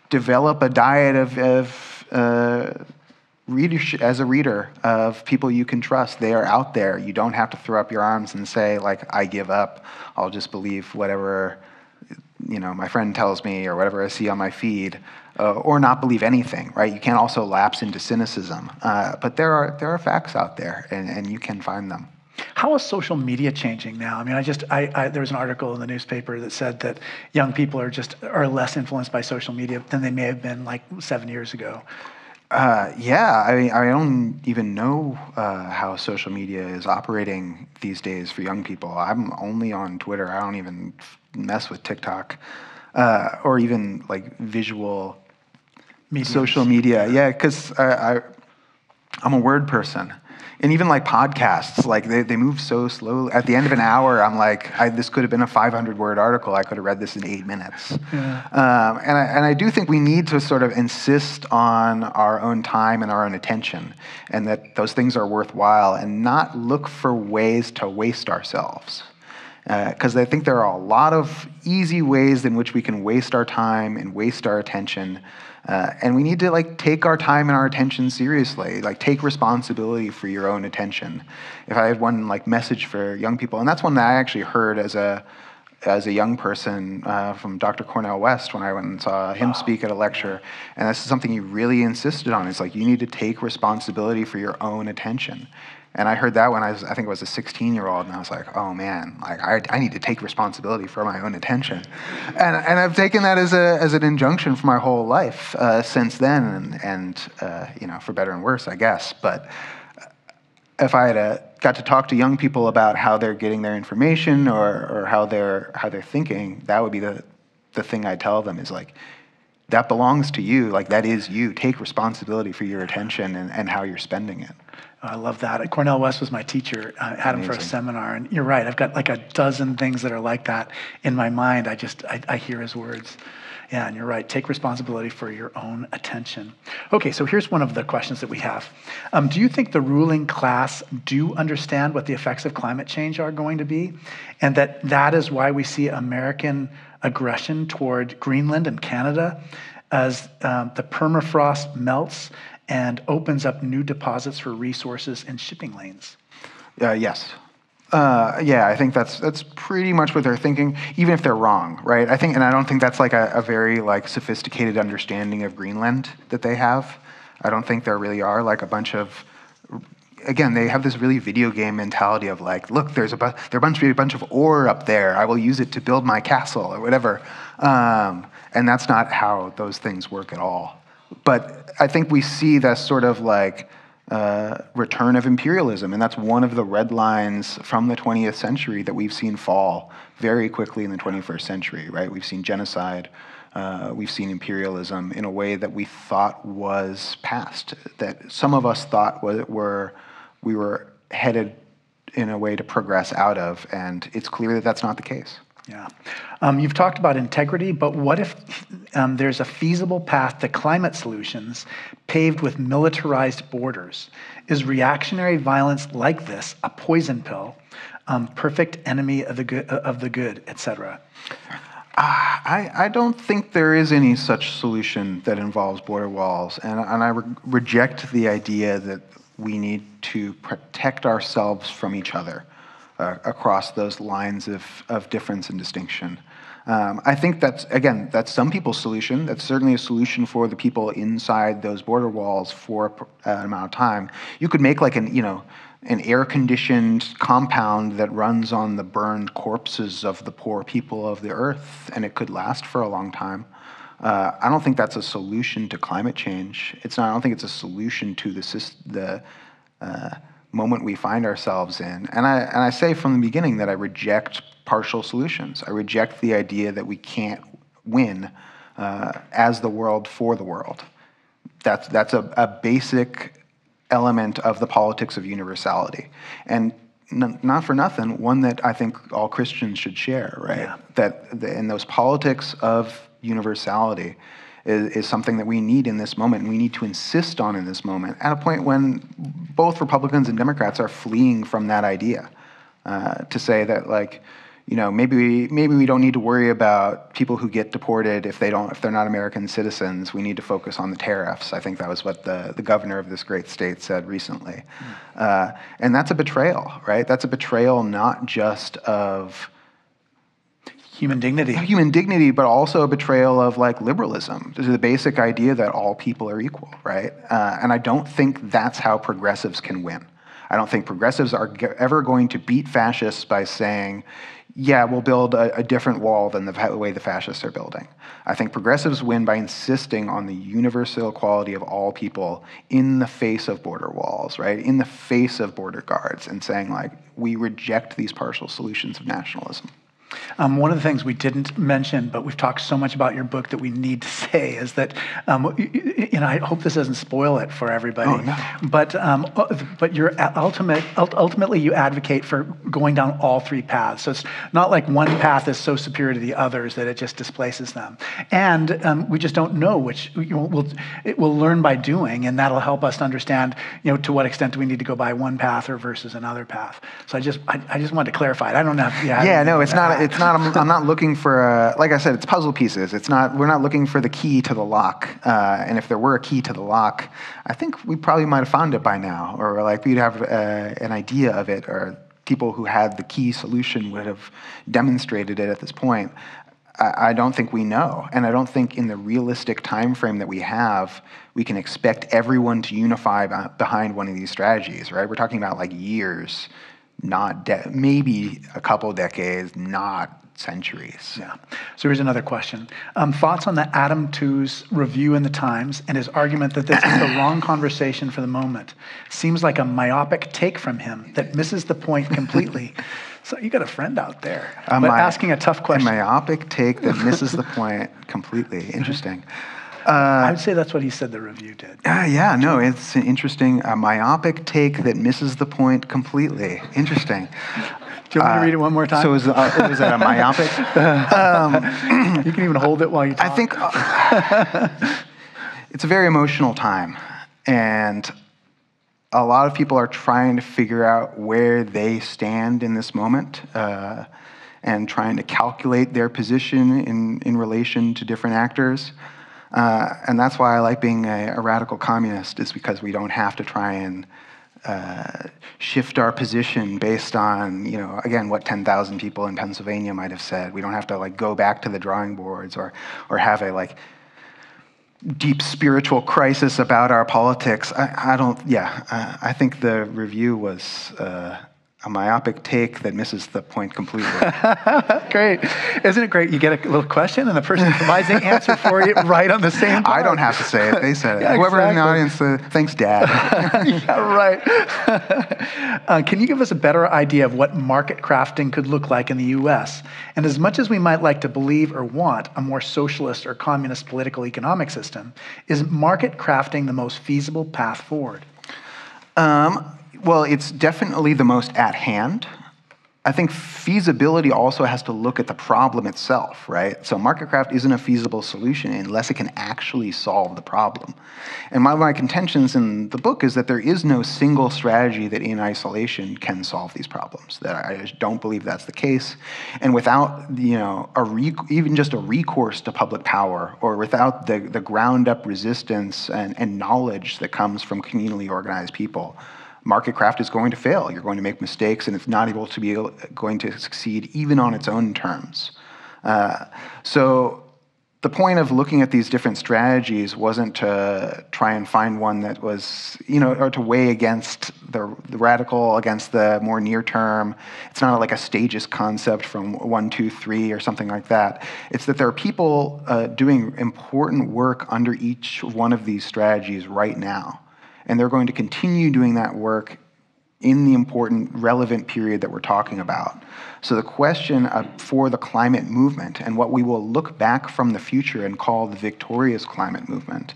develop a diet of readership as a reader of people you can trust. They are out there. You don't have to throw up your arms and say, like, I give up. I'll just believe whatever my friend tells me or whatever I see on my feed, or not believe anything, right? You can also lapse into cynicism. But there are facts out there, and you can find them. How is social media changing now? I mean, there was an article in the newspaper that said that young people are less influenced by social media than they may have been like 7 years ago. Yeah, I mean, I don't even know how social media is operating these days for young people. I'm only on Twitter. I don't even mess with TikTok or even like visual social media. Yeah, because I'm a word person. And even like podcasts, like they move so slowly. At the end of an hour, I'm like, this could have been a 500-word article. I could have read this in 8 minutes. Yeah. And I do think we need to sort of insist on our own time and our own attention, and that those things are worthwhile, and not look for ways to waste ourselves. Because I think there are a lot of easy ways in which we can waste our time and waste our attention. And we need to like take our time and our attention seriously, like take responsibility for your own attention. If I had one like message for young people, and that's one that I actually heard as a young person from Dr. Cornel West when I went and saw him speak at a lecture, and this is something he really insisted on. It's like you need to take responsibility for your own attention. And I heard that when I think I was a 16-year-old, and I was like, oh man, like I need to take responsibility for my own attention. And I've taken that as an injunction for my whole life since then, and for better and worse, I guess. But if I had got to talk to young people about how they're getting their information or how they're thinking, that would be the thing I'd tell them is like, that belongs to you. Like that is you. Take responsibility for your attention and how you're spending it. I love that. Cornell West was my teacher. I had him for a seminar, and you're right. I've got like a dozen things that are like that in my mind. I hear his words. Yeah, and you're right. Take responsibility for your own attention. Okay, so here's one of the questions that we have. Do you think the ruling class do understand what the effects of climate change are going to be? And that is why we see American aggression toward Greenland and Canada as the permafrost melts and opens up new deposits for resources and shipping lanes? Yes. I think that's pretty much what they're thinking, even if they're wrong, right? And I don't think that's like a very like sophisticated understanding of Greenland that they have. I don't think there really are like a bunch of, again, they have this really video game mentality of like, look, there's a bunch of ore up there. I will use it to build my castle or whatever. And that's not how those things work at all. But I think we see this sort of like return of imperialism, and that's one of the red lines from the 20th century that we've seen fall very quickly in the 21st century, right? We've seen genocide, we've seen imperialism in a way that we thought was past, that some of us thought we were headed in a way to progress out of, and it's clear that that's not the case. Yeah. You've talked about integrity, but what if there's a feasible path to climate solutions paved with militarized borders? Is reactionary violence like this a poison pill, perfect enemy of the good, etc.? I don't think there is any such solution that involves border walls, and I reject the idea that we need to protect ourselves from each other across those lines of difference and distinction. I think that's some people's solution. That's certainly a solution for the people inside those border walls for an amount of time. You could make like an air-conditioned compound that runs on the burned corpses of the poor people of the earth, and it could last for a long time. I don't think that's a solution to climate change. I don't think it's a solution to the moment we find ourselves in. And I say from the beginning that I reject partial solutions. I reject the idea that we can't win as the world for the world. That's a basic element of the politics of universality. And not for nothing, one that I think all Christians should share, right? Yeah. In those politics of universality is something that we need in this moment, and we need to insist on in this moment, at a point when both Republicans and Democrats are fleeing from that idea, to say that, like, maybe we don't need to worry about people who get deported if they're not American citizens. We need to focus on the tariffs. I think that was what the governor of this great state said recently, and that's a betrayal, right? That's a betrayal not just of human dignity, but also a betrayal of like liberalism. This is the basic idea that all people are equal, right? And I don't think that's how progressives can win. I don't think progressives are ever going to beat fascists by saying, yeah, we'll build a different wall than the way the fascists are building. I think progressives win by insisting on the universal equality of all people in the face of border walls, right? In the face of border guards, and saying, like, we reject these partial solutions of nationalism. One of the things we didn't mention, but we've talked so much about your book that we need to say, is that, I hope this doesn't spoil it for everybody. Oh, no. But you're ultimately you advocate for going down all three paths. So it's not like one path is so superior to the others that it just displaces them. And we just don't know which. We'll learn by doing, and that'll help us to understand, to what extent do we need to go by one path or versus another path. So I just wanted to clarify it. I don't know if you have. Yeah, no, it's not. I'm not looking for, like I said, it's puzzle pieces. We're not looking for the key to the lock. And if there were a key to the lock, I think we probably might have found it by now, or like we'd have an idea of it, or people who had the key solution would have demonstrated it at this point. I don't think we know, and I don't think in the realistic time frame that we have, we can expect everyone to unify behind one of these strategies, right? We're talking about like years, not maybe a couple decades, not centuries. Yeah. So here's another question. Thoughts on the Adam Tooze review in the Times and his argument that this is the wrong conversation for the moment? Seems like a myopic take from him that misses the point completely. So you got a friend out there, but asking a tough question. A myopic take that misses the point completely. Interesting. I would say that's what he said the review did. Yeah, no, it's an interesting, myopic take that misses the point completely. Interesting. Do you want me to read it one more time? So is that a myopic? You can even hold it while you talk. I think it's a very emotional time, and a lot of people are trying to figure out where they stand in this moment, and trying to calculate their position in relation to different actors. And that's why I like being a radical communist, is because we don't have to try and shift our position based on, again, what 10,000 people in Pennsylvania might have said. We don't have to go back to the drawing boards or have a deep spiritual crisis about our politics. I think the review was a myopic take that misses the point completely. Great. Isn't it great? You get a little question and the person provides the answer for you right on the same time. I don't have to say it. They said it. Yeah, Whoever in the exactly. audience, thanks, Dad. Yeah, right. Can you give us a better idea of what market crafting could look like in the U.S.? And as much as we might like to believe or want a more socialist or communist political economic system, is market crafting the most feasible path forward? Well, it's definitely the most at hand. I think feasibility also has to look at the problem itself, right? So marketcraft isn't a feasible solution unless it can actually solve the problem. And my contentions in the book is that there is no single strategy that in isolation can solve these problems. That I just don't believe that's the case. And without, even just a recourse to public power, or without the ground-up resistance and knowledge that comes from communally organized people, marketcraft is going to fail. You're going to make mistakes, and it's not going to succeed even on its own terms. So the point of looking at these different strategies wasn't to try and find one that was, or to weigh against the radical against the more near term. It's not like a stages concept from 1, 2, 3 or something like that. It's that there are people doing important work under each one of these strategies right now. And they're going to continue doing that work in the important, relevant period that we're talking about. So the question for the climate movement, and what we will look back from the future and call the victorious climate movement,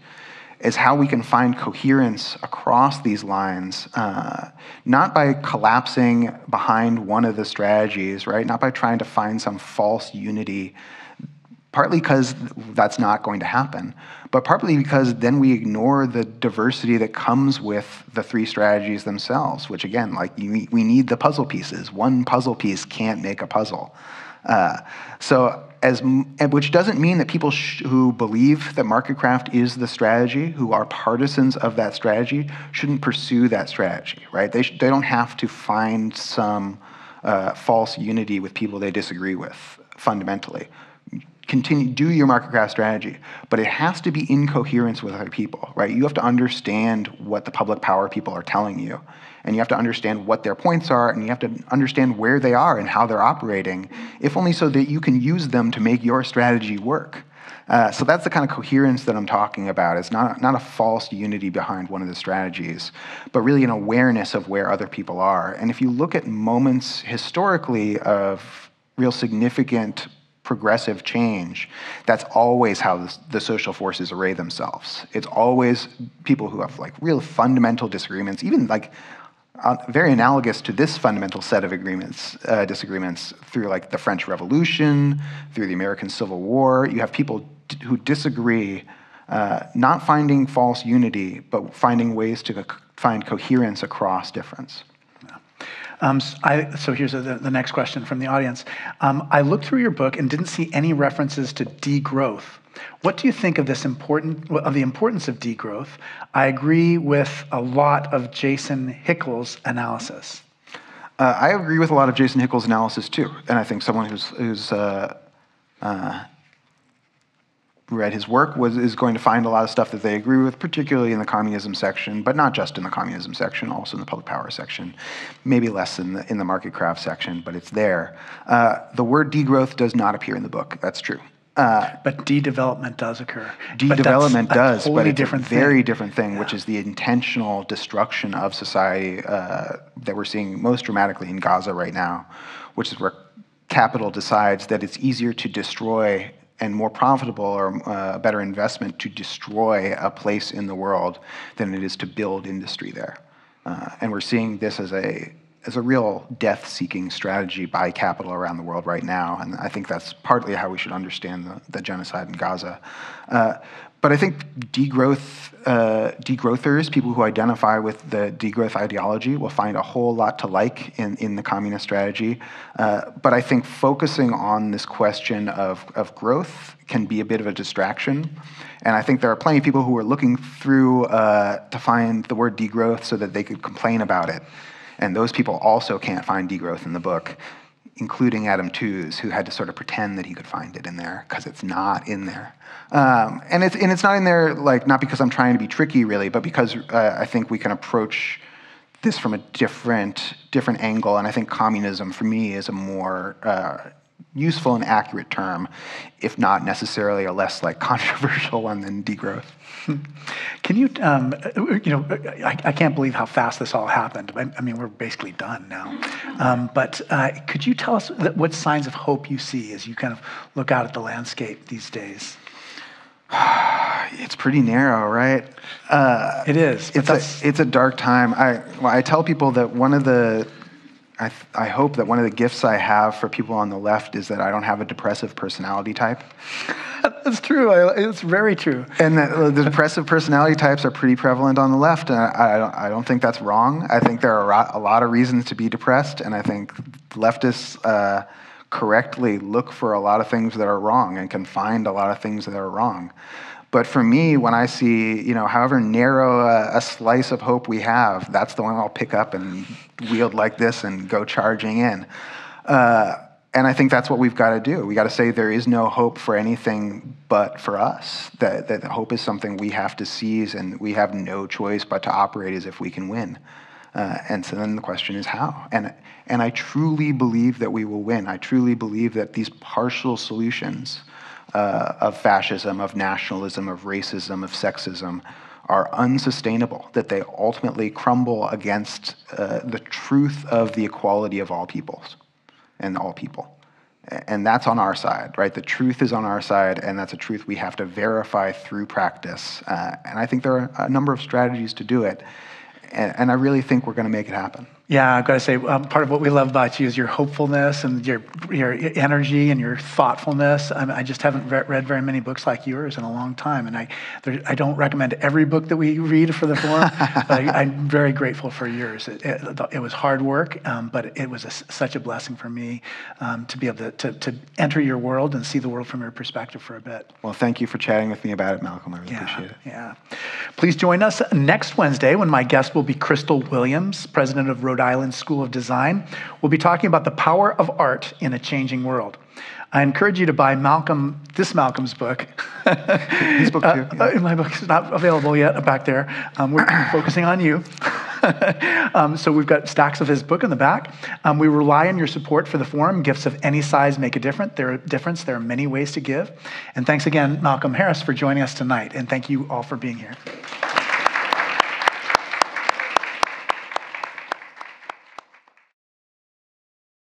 is how we can find coherence across these lines, not by collapsing behind one of the strategies, right? Not by trying to find some false unity, partly because that's not going to happen, but partly because then we ignore the diversity that comes with the three strategies themselves, which again, we need the puzzle pieces. One puzzle piece can't make a puzzle. Which doesn't mean that people who believe that marketcraft is the strategy, who are partisans of that strategy, shouldn't pursue that strategy, right? They don't have to find some false unity with people they disagree with, fundamentally. Do your marketcraft strategy, but it has to be in coherence with other people, right? You have to understand what the public power people are telling you, and you have to understand what their points are, and you have to understand where they are and how they're operating, if only so that you can use them to make your strategy work. So that's the kind of coherence that I'm talking about. It's not a false unity behind one of the strategies, but really an awareness of where other people are. And if you look at moments historically of real significant progressive change, that's always how the social forces array themselves. It's always people who have real fundamental disagreements, even very analogous to this fundamental set of disagreements through the French Revolution, through the American Civil War. You have people who disagree, not finding false unity, but finding ways to find coherence across difference. So here's the next question from the audience. I looked through your book and didn't see any references to degrowth. What do you think of the importance of degrowth? I agree with a lot of Jason Hickel's analysis. I agree with a lot of Jason Hickel's analysis too, and I think someone who's read his work is going to find a lot of stuff that they agree with, particularly in the communism section, but not just in the communism section, also in the public power section, maybe less in the marketcraft section, but it's there. The word degrowth does not appear in the book. That's true. But de-development does occur. De-development does, totally but it's different a very thing. different thing, Yeah. which is the intentional destruction of society that we're seeing most dramatically in Gaza right now, which is where capital decides that it's easier to destroy and more profitable or a better investment to destroy a place in the world than it is to build industry there. And we're seeing this as a real death-seeking strategy by capital around the world right now, and I think that's partly how we should understand the genocide in Gaza. But I think degrowthers, people who identify with the degrowth ideology, will find a whole lot to like in the communist strategy. But I think focusing on this question of growth can be a bit of a distraction. And I think there are plenty of people who are looking through to find the word degrowth so that they could complain about it. And those people also can't find degrowth in the book, including Adam Tooze, who had to sort of pretend that he could find it in there because it's not in there. And it's not in there, like, not because I'm trying to be tricky, really, but because I think we can approach this from a different angle. And I think communism, for me, is a more useful and accurate term, if not necessarily a less controversial one than degrowth. Can you, I can't believe how fast this all happened. I mean, we're basically done now. But could you tell us what signs of hope you see as you kind of look out at the landscape these days? It's pretty narrow, right? It is. It's a dark time. I tell people that I hope that one of the gifts I have for people on the left is that I don't have a depressive personality type. That's true. It's very true. And the depressive personality types are pretty prevalent on the left, and I don't think that's wrong. I think there are a lot of reasons to be depressed, and I think leftists correctly look for a lot of things that are wrong and can find a lot of things that are wrong. But for me, when I see, however narrow a slice of hope we have, that's the one I'll pick up and wield like this and go charging in. And I think that's what we've got to do. We got to say there is no hope for anything but for us. That hope is something we have to seize, and we have no choice but to operate as if we can win. And so then the question is how. And I truly believe that we will win. I truly believe that these partial solutions of fascism, of nationalism, of racism, of sexism are unsustainable, that they ultimately crumble against the truth of the equality of all peoples and all people. And that's on our side, right? The truth is on our side, and that's a truth we have to verify through practice. And I think there are a number of strategies to do it. And I really think we're going to make it happen. Yeah, I've got to say, part of what we love about you is your hopefulness and your energy and your thoughtfulness. I just haven't read very many books like yours in a long time, and I don't recommend every book that we read for the forum, but I'm very grateful for yours. It was hard work, but it was such a blessing for me to be able to enter your world and see the world from your perspective for a bit. Well, thank you for chatting with me about it, Malcolm. I really appreciate it. Yeah. Please join us next Wednesday when my guest will be Crystal Williams, president of Rhode Island School of Design. We'll be talking about the power of art in a changing world. I encourage you to buy Malcolm's book. His book too. Yeah. My book is not available yet back there. We're focusing on you. So we've got stacks of his book in the back. We rely on your support for the forum. Gifts of any size make a difference. There are many ways to give. And thanks again, Malcolm Harris, for joining us tonight. And thank you all for being here.